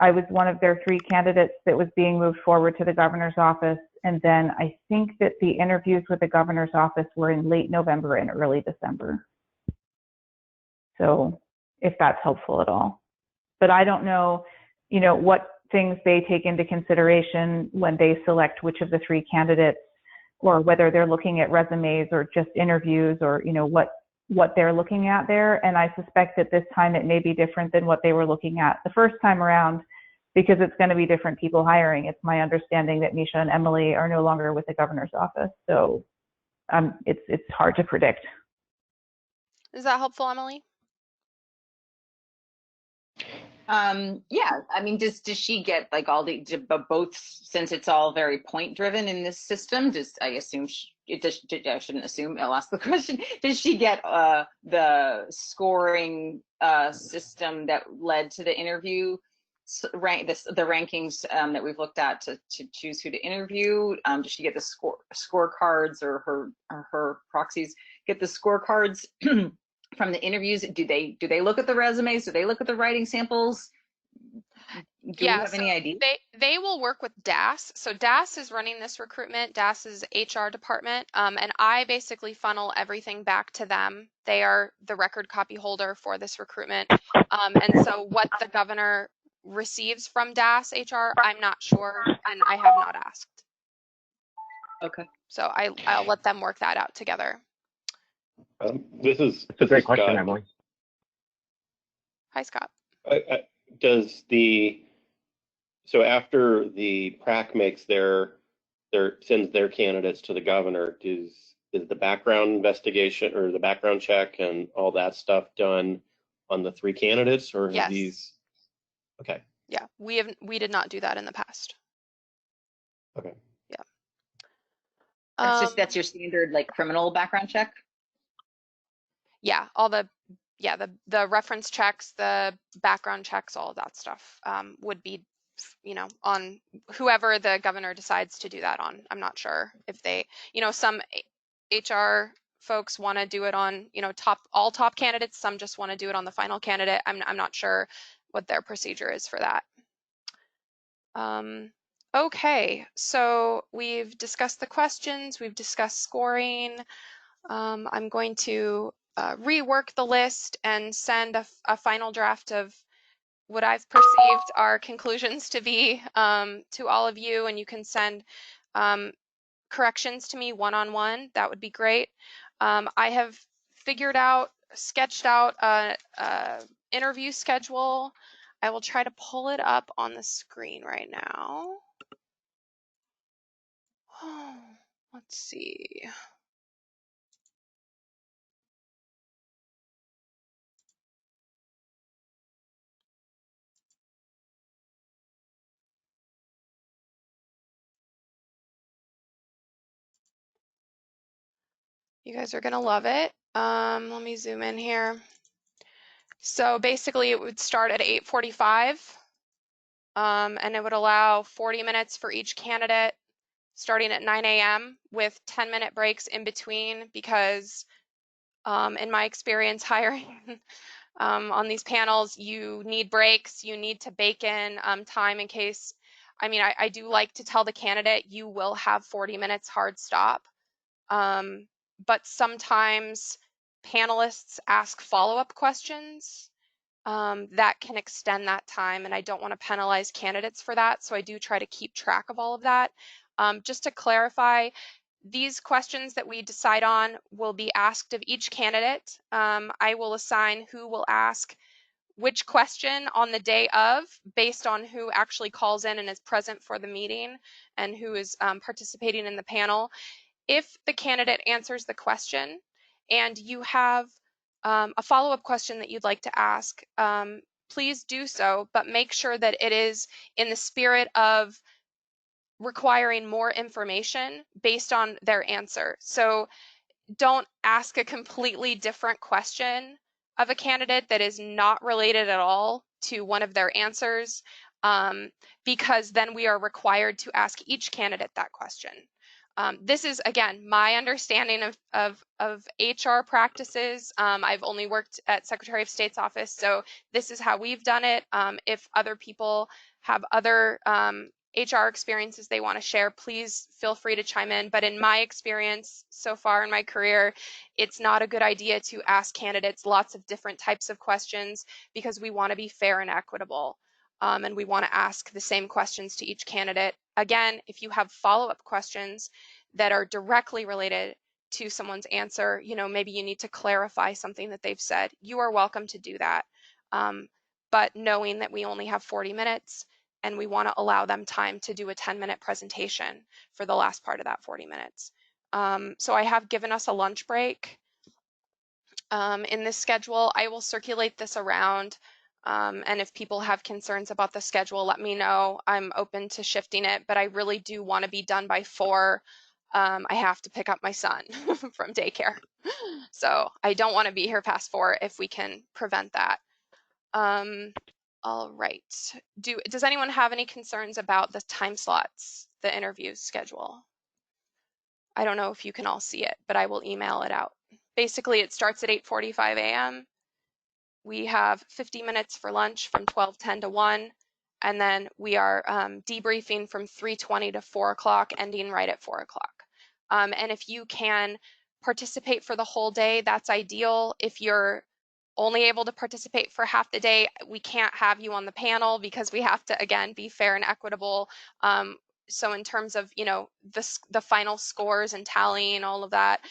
I was one of their 3 candidates that was being moved forward to the governor's office. And then I think that the interviews with the governor's office were in late November and early December. So if that's helpful at all. But I don't know, what things they take into consideration when they select which of the 3 candidates, or whether they're looking at resumes or just interviews, or, what they're looking at there. And I suspect that this time it may be different than what they were looking at the first time around, because it's going to be different people hiring. It's my understanding that Misha and Emily are no longer with the governor's office. So it's hard to predict. Is that helpful, Emily? Yeah, does she get like all both, since it's all very point driven in this system? I assume I shouldn't assume, I'll ask the question. Does she get the scoring system that led to the interview the rankings that we've looked at to choose who to interview? Does she get the scorecards, or her proxies get the scorecards from the interviews? Do they look at the resumes? Do they look at the writing samples? Do we have any idea? They will work with DAS. So DAS is running this recruitment. DAS is HR department, and I basically funnel everything back to them. They are the record copy holder for this recruitment, and so what the governor receives from DAS HR, I'm not sure, and I have not asked. Okay. So I'll let them work that out together. This is a great question, Scott. Emily. Hi, Scott. So after the PRAC makes sends their candidates to the governor, is the background investigation or the background check and all that stuff done on the 3 candidates, or Yes. these? Okay. Yeah, we did not do that in the past. Okay. Yeah. That's your standard like criminal background check? Yeah, all the reference checks, the background checks, all of that stuff would be, on whoever the governor decides to do that on. I'm not sure if they, some HR folks want to do it on, all top candidates. Some just want to do it on the final candidate. I'm not sure what their procedure is for that. Okay, so we've discussed the questions, we've discussed scoring. I'm going to rework the list and send a final draft of what I've perceived our conclusions to be to all of you, and you can send corrections to me one-on-one. That would be great. I have sketched out a interview schedule. I will try to pull it up on the screen right now. Oh, let's see. You guys are gonna love it. Let me zoom in here. So basically it would start at 8:45 and it would allow 40 minutes for each candidate starting at 9 a.m. with 10-minute breaks in between because in my experience hiring on these panels, you need breaks, you need to bake in time in case, I do like to tell the candidate you will have 40 minutes hard stop. But sometimes panelists ask follow-up questions that can extend that time, and I don't want to penalize candidates for that, so I do try to keep track of all of that. Just to clarify, these questions that we decide on will be asked of each candidate. I will assign who will ask which question on the day of based on who actually calls in and is present for the meeting and who is participating in the panel. If the candidate answers the question and you have a follow-up question that you'd like to ask, please do so, but make sure that it is in the spirit of requiring more information based on their answer. So don't ask a completely different question of a candidate that is not related at all to one of their answers, because then we are required to ask each candidate that question. This is, again, my understanding of HR practices. I've only worked at Secretary of State's office, so this is how we've done it. If other people have other HR experiences they want to share, please feel free to chime in. But in my experience so far in my career, it's not a good idea to ask candidates lots of different types of questions because we want to be fair and equitable. And we want to ask the same questions to each candidate. Again, if you have follow-up questions that are directly related to someone's answer, maybe you need to clarify something that they've said, you are welcome to do that. But knowing that we only have 40 minutes and we want to allow them time to do a 10-minute presentation for the last part of that 40 minutes. So I have given us a lunch break in this schedule. I will circulate this around. And if people have concerns about the schedule, let me know. I'm open to shifting it, but I really do want to be done by 4. I have to pick up my son from daycare. So I don't want to be here past 4 if we can prevent that. All right. Does anyone have any concerns about the time slots, the interview schedule? I don't know if you can all see it, but I will email it out. Basically, it starts at 8:45 a.m. We have 50 minutes for lunch from 12:10 to 1, and then we are debriefing from 3:20 to 4 o'clock, ending right at 4 o'clock. And if you can participate for the whole day, that's ideal. If you're only able to participate for half the day, we can't have you on the panel because we have to, again, be fair and equitable. So in terms of, you know, the final scores and tallying, all of that,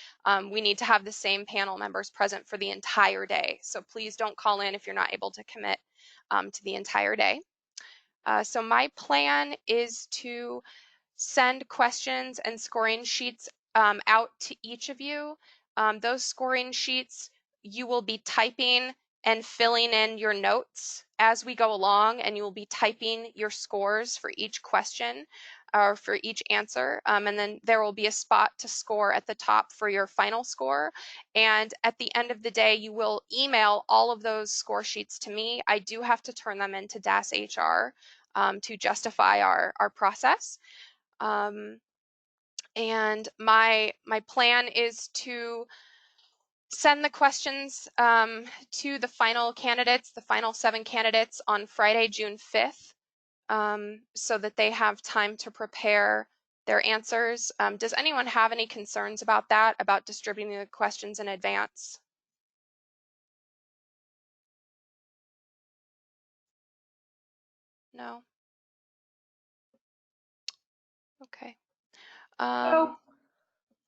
we need to have the same panel members present for the entire day. So please don't call in if you're not able to commit to the entire day. So my plan is to send questions and scoring sheets out to each of you. Those scoring sheets, you will be typing and filling in your notes as we go along, and you will be typing your scores for each question or for each answer. And then there will be a spot to score at the top for your final score. And at the end of the day, you will email all of those score sheets to me. I do have to turn them into DAS HR to justify our process. And my plan is to send the questions to the final candidates, the final 7 candidates on Friday, June 5th, so that they have time to prepare their answers. Does anyone have any concerns about that, about distributing the questions in advance? No? Okay.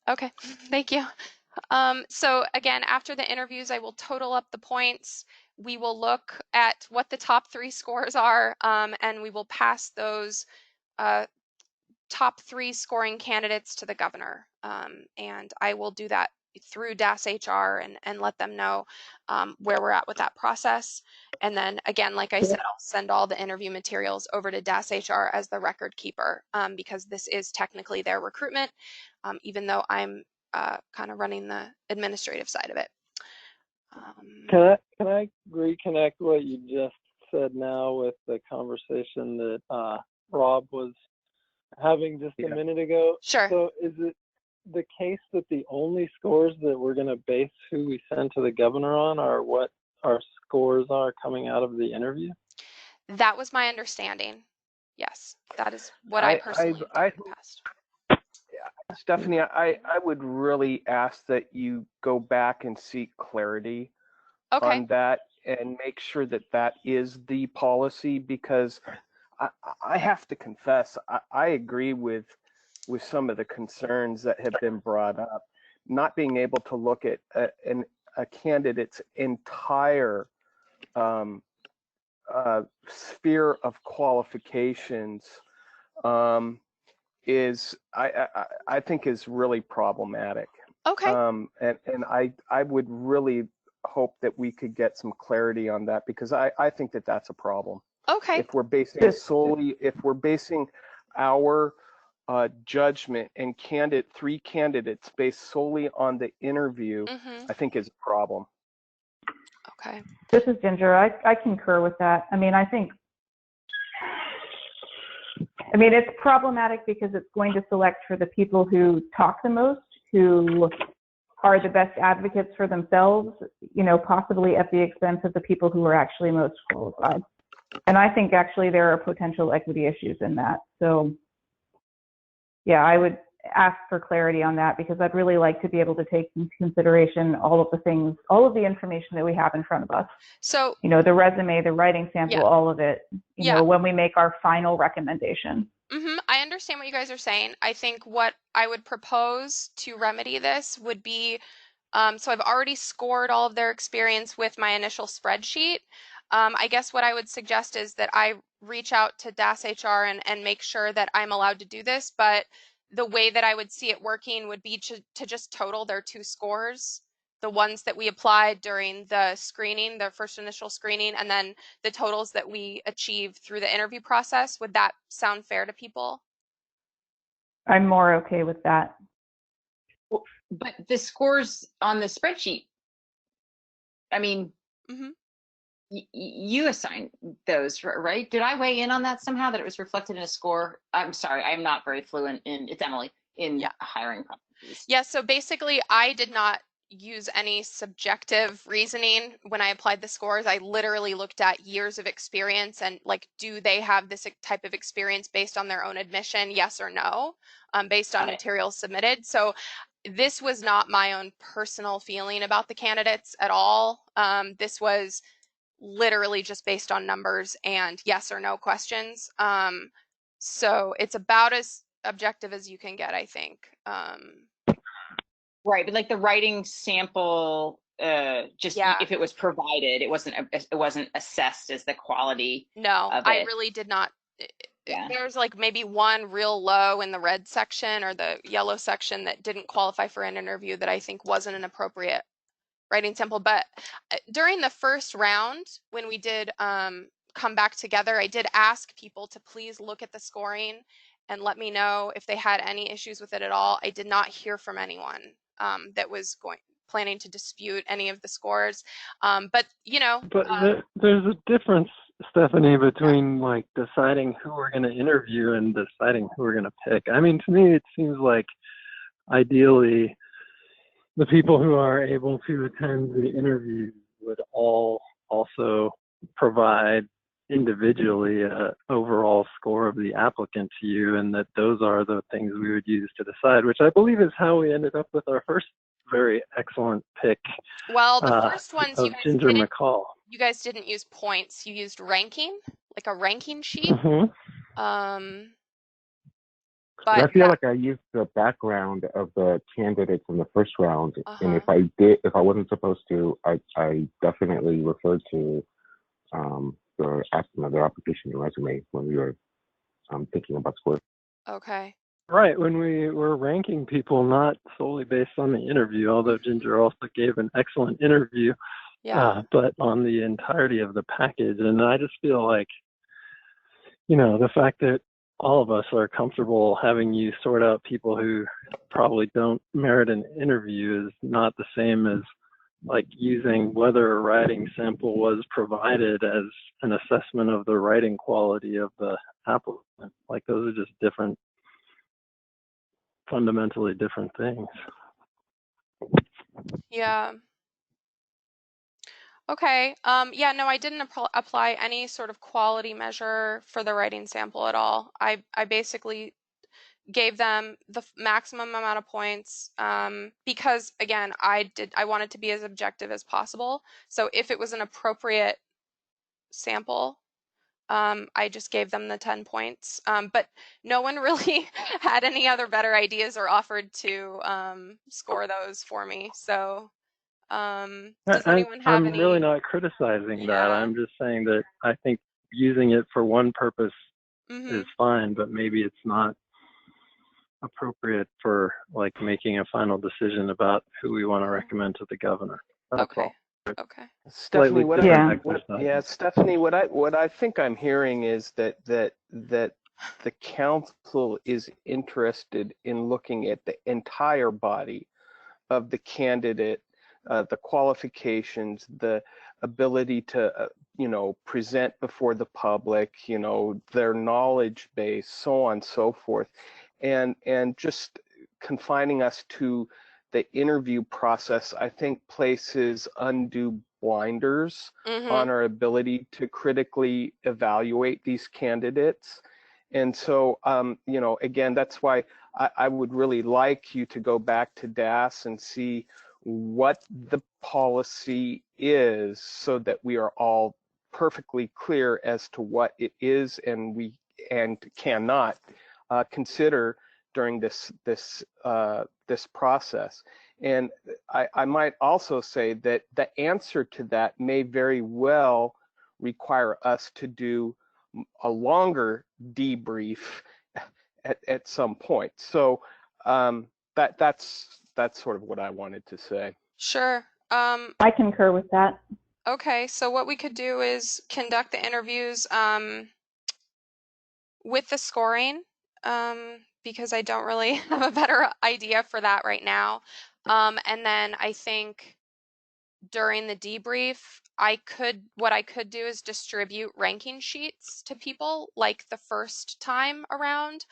Okay, thank you. So again, after the interviews, I will total up the points. We will look at what the top 3 scores are, and we will pass those top 3 scoring candidates to the governor. And I will do that through DAS HR and let them know where we're at with that process. And then again, like I said, I'll send all the interview materials over to DAS HR as the record keeper, because this is technically their recruitment, even though I'm kind of running the administrative side of it. Can I reconnect what you just said now with the conversation that Rob was having just a minute ago? Sure. So is it the case that the only scores that we're going to base who we send to the governor on are what our scores are coming out of the interview? That was my understanding. Yes, that is what I personally have done in the past. Stephanie, I would really ask that you go back and seek clarity on that and make sure that that is the policy, because I have to confess, I agree with some of the concerns that have been brought up. Not being able to look at a candidate's entire sphere of qualifications is I think is really problematic. Okay. And I would really hope that we could get some clarity on that, because I think that that's a problem. Okay. If we're basing our judgment and 3 candidates based solely on the interview, I think is a problem. Okay. This is Ginger. I concur with that. I mean, it's problematic because it's going to select for the people who talk the most, who are the best advocates for themselves, you know, possibly at the expense of the people who are actually most qualified. And I think actually there are potential equity issues in that. So yeah, I would ask for clarity on that, because I'd really like to be able to take into consideration all of the things, all of the information that we have in front of us. So, you know, the resume, the writing sample, all of it, you know, when we make our final recommendation. I understand what you guys are saying. I think what I would propose to remedy this would be, so I've already scored all of their experience with my initial spreadsheet. I guess what I would suggest is that I reach out to DAS HR and make sure that I'm allowed to do this, but the way that I would see it working would be to just total their 2 scores, the ones that we applied during the screening, the first initial screening, and then the totals that we achieved through the interview process. Would that sound fair to people? I'm more okay with that. But the scores on the spreadsheet, I mean, You assigned those, right? Did I weigh in on that somehow, that it was reflected in a score? I'm sorry, I'm not very fluent in, it's Emily, in hiring processes. Yeah, so basically I did not use any subjective reasoning when I applied the scores. I literally looked at years of experience and like, do they have this type of experience based on their own admission, yes or no, based on materials submitted. So this was not my own personal feeling about the candidates at all. This was literally just based on numbers and yes or no questions. So it's about as objective as you can get, I think. Right, but like the writing sample, just if it was provided, it wasn't assessed as the quality. No, of I it. really did not. Yeah. There's like maybe one real low in the red section or the yellow section that didn't qualify for an interview that I think wasn't an appropriate writing sample. But during the first round, when we did come back together, I did ask people to please look at the scoring and let me know if they had any issues with it at all. I did not hear from anyone that was planning to dispute any of the scores. But you know, but there's a difference, Stephanie, between like deciding who we're going to interview and deciding who we're going to pick. I mean, to me, it seems like ideally the people who are able to attend the interview would all also provide individually an overall score of the applicant to you, and that those are the things we would use to decide, which I believe is how we ended up with our first very excellent pick. Well, the first ones of Ginger McCall. You guys didn't use points. You used ranking, like a ranking sheet. Mm-hmm. But I feel like I used the background of the candidates in the first round, and if I wasn't supposed to, I definitely referred to their application and resume when we were thinking about scores. Okay. Right, when we were ranking people not solely based on the interview, although Ginger also gave an excellent interview, but on the entirety of the package. And I just feel like, you know, the fact that all of us are comfortable having you sort out people who probably don't merit an interview is not the same as like using whether a writing sample was provided as an assessment of the writing quality of the applicant. Like those are just different, fundamentally different things. Yeah. Okay. Yeah, no, I didn't apply any sort of quality measure for the writing sample at all. I basically gave them the maximum amount of points because again, I wanted to be as objective as possible. So if it was an appropriate sample, I just gave them the 10 points. But no one really had any other better ideas or offered to score those for me. So does anyone have I'm really not criticizing that. I'm just saying that I think using it for one purpose is fine, but maybe it's not appropriate for like making a final decision about who we want to recommend to the governor. That's all. Okay. Stephanie, Stephanie, what I think I'm hearing is that the council is interested in looking at the entire body of the candidate, the qualifications, the ability to present before the public, their knowledge base, so on and so forth, and just confining us to the interview process, I think, places undue blinders on our ability to critically evaluate these candidates. And so, again, that's why I would really like you to go back to DAS and see what the policy is so that we are all perfectly clear as to what it is and cannot consider during this process. And I might also say that the answer to that may very well require us to do a longer debrief at some point. So that's sort of what I wanted to say. Sure. I concur with that. Okay, so what we could do is conduct the interviews with the scoring, because I don't really have a better idea for that right now. And then I think during the debrief, what I could do is distribute ranking sheets to people like the first time around.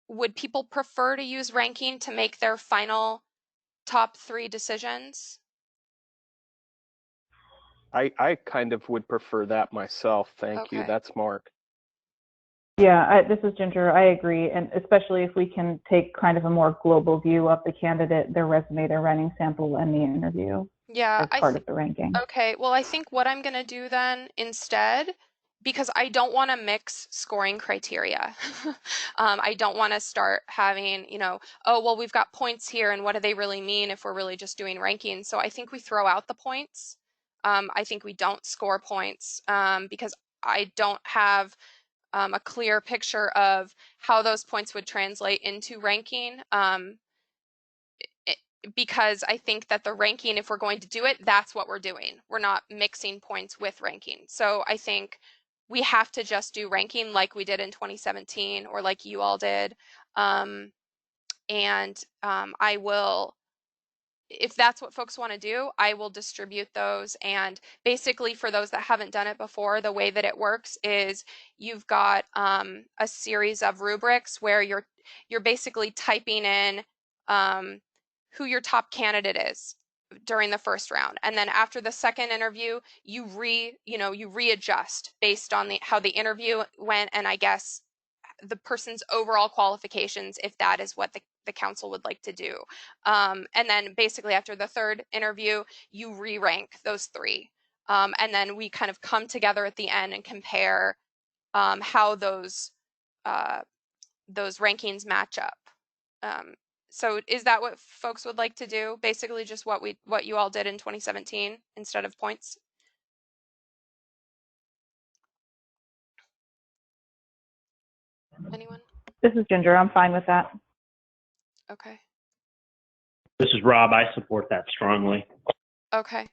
Would people prefer to use ranking to make their final top 3 decisions? I kind of would prefer that myself. Thank you. Okay. That's Mark. Yeah, this is Ginger. I agree, and especially if we can take kind of a more global view of the candidate, their resume, their writing sample, and the interview Yeah, as part of the ranking. okay, well, I think what I'm going to do then instead, because I don't want to mix scoring criteria. I don't want to start having, oh, well, we've got points here, and what do they really mean if we're really just doing rankings? So I think we throw out the points. I think we don't score points because I don't have a clear picture of how those points would translate into ranking. Because I think that the ranking, if we're going to do it, that's what we're doing. We're not mixing points with ranking. So I think we have to just do ranking like we did in 2017 or like you all did. I will, if that's what folks want to do, I will distribute those. And basically for those that haven't done it before, the way that it works is you've got a series of rubrics where you're basically typing in who your top candidate is during the first round. And then after the second interview, you readjust based on how the interview went, and I guess the person's overall qualifications, if that is what the council would like to do. And then basically after the third interview, you re-rank those 3. And then we kind of come together at the end and compare how those rankings match up. So is that what folks would like to do? Basically just what you all did in 2017 instead of points? Anyone? This is Ginger. I'm fine with that. Okay. This is Rob. I support that strongly. Okay.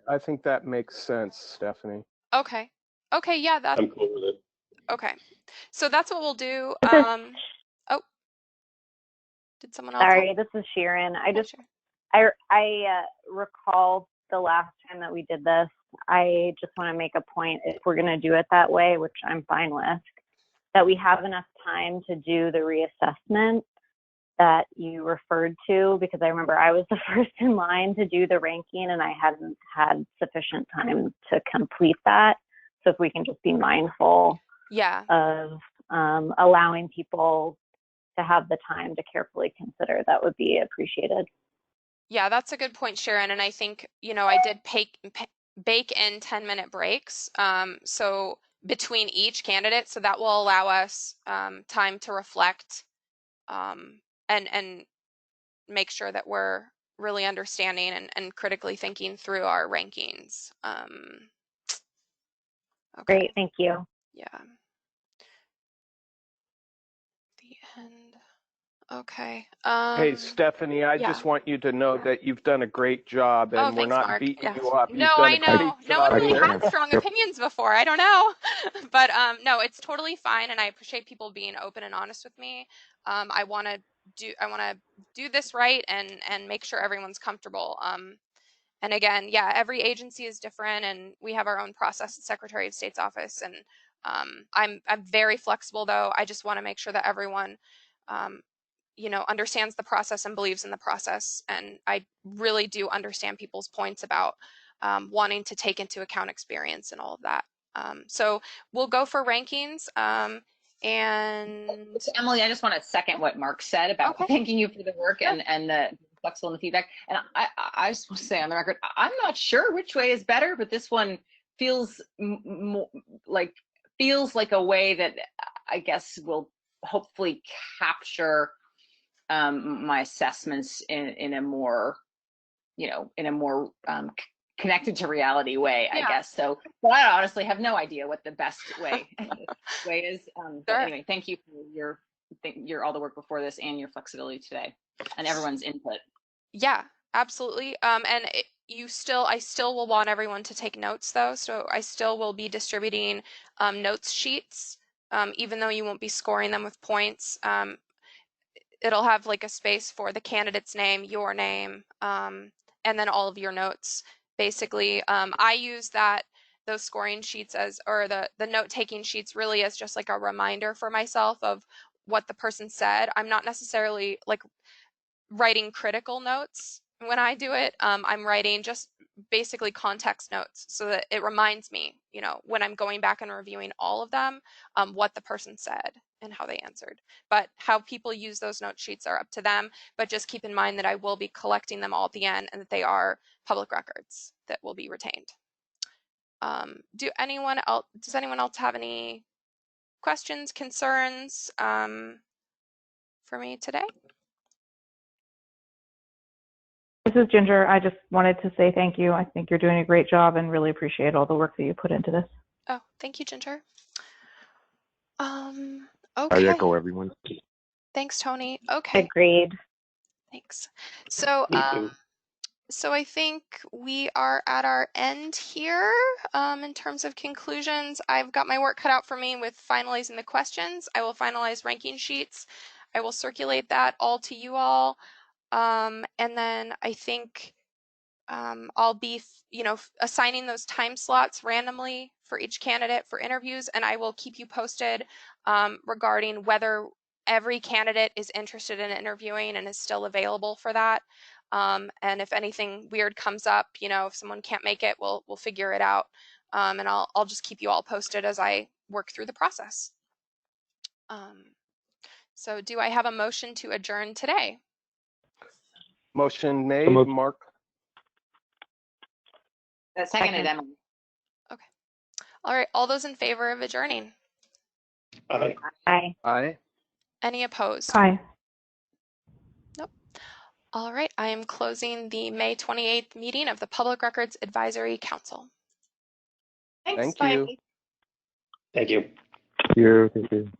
I think that makes sense, Stephanie. Okay. Okay, yeah, I'm cool with it. Okay. So that's what we'll do. Oh, did someone else? Sorry, this is Sharon. I recall the last time that we did this. I just want to make a point, if we're going to do it that way, which I'm fine with, that we have enough time to do the reassessment that you referred to, because I remember I was the first in line to do the ranking and I hadn't had sufficient time to complete that. So if we can just be mindful of allowing people to have the time to carefully consider, that would be appreciated. Yeah, that's a good point, Sharon. And I think, I did bake in 10-minute breaks. So between each candidate, so that will allow us time to reflect and make sure that we're really understanding and critically thinking through our rankings. Okay. Great, thank you. Yeah. The end. Okay. Hey, Stephanie, I just want you to know that you've done a great job, and we're not Mark. beating you up. No, You've done I a know. great No job one really here. had strong opinions before. I don't know. But no, it's totally fine, and I appreciate people being open and honest with me. I want to do this right and make sure everyone's comfortable. And again, yeah, every agency is different, and we have our own process at Secretary of State's office. And I'm very flexible, though. I just want to make sure that everyone understands the process and believes in the process. And I really do understand people's points about wanting to take into account experience and all of that. So we'll go for rankings. And Emily, I just want to second what Mark said about thanking you for the work and the flexible and the feedback. And I just want to say on the record, I'm not sure which way is better, but this one feels like a way that I guess will hopefully capture my assessments in a more connected to reality way, I guess. So, but I honestly have no idea what the best way is. But anyway, thank you for your all the work before this and your flexibility today and everyone's input. Yeah, absolutely. And I still will want everyone to take notes, though. So I still will be distributing notes sheets, even though you won't be scoring them with points. it'll have like a space for the candidate's name, your name, and then all of your notes. Basically, I use those scoring sheets or the note-taking sheets really as just like a reminder for myself of what the person said. I'm not necessarily like writing critical notes when I do it. I'm writing just basically context notes so that it reminds me, when I'm going back and reviewing all of them, what the person said and how they answered. But how people use those note sheets are up to them. But just keep in mind that I will be collecting them all at the end and that they are public records that will be retained. Does anyone else have any questions, concerns for me today? This is Ginger. I just wanted to say thank you. I think you're doing a great job and really appreciate all the work that you put into this. Oh, thank you, Ginger. I Okay. echo everyone. Thanks, Tony. Okay. Agreed. Thanks. So, Me too. so I think we are at our end here in terms of conclusions. I've got my work cut out for me with finalizing the questions. I will finalize ranking sheets. I will circulate that all to you all. And then I think I'll be, assigning those time slots randomly for each candidate for interviews, and I will keep you posted regarding whether every candidate is interested in interviewing and is still available for that. And if anything weird comes up, if someone can't make it, we'll figure it out. And I'll just keep you all posted as I work through the process. So do I have a motion to adjourn today? Motion made, Mark. Seconded, Emily. Okay. All right. All those in favor of adjourning? Aye. Aye. Aye. Any opposed? Hi. Nope. All right. I am closing the May 28th meeting of the Public Records Advisory Council. Thanks. Thank you. Bye. Thank you. Thank you.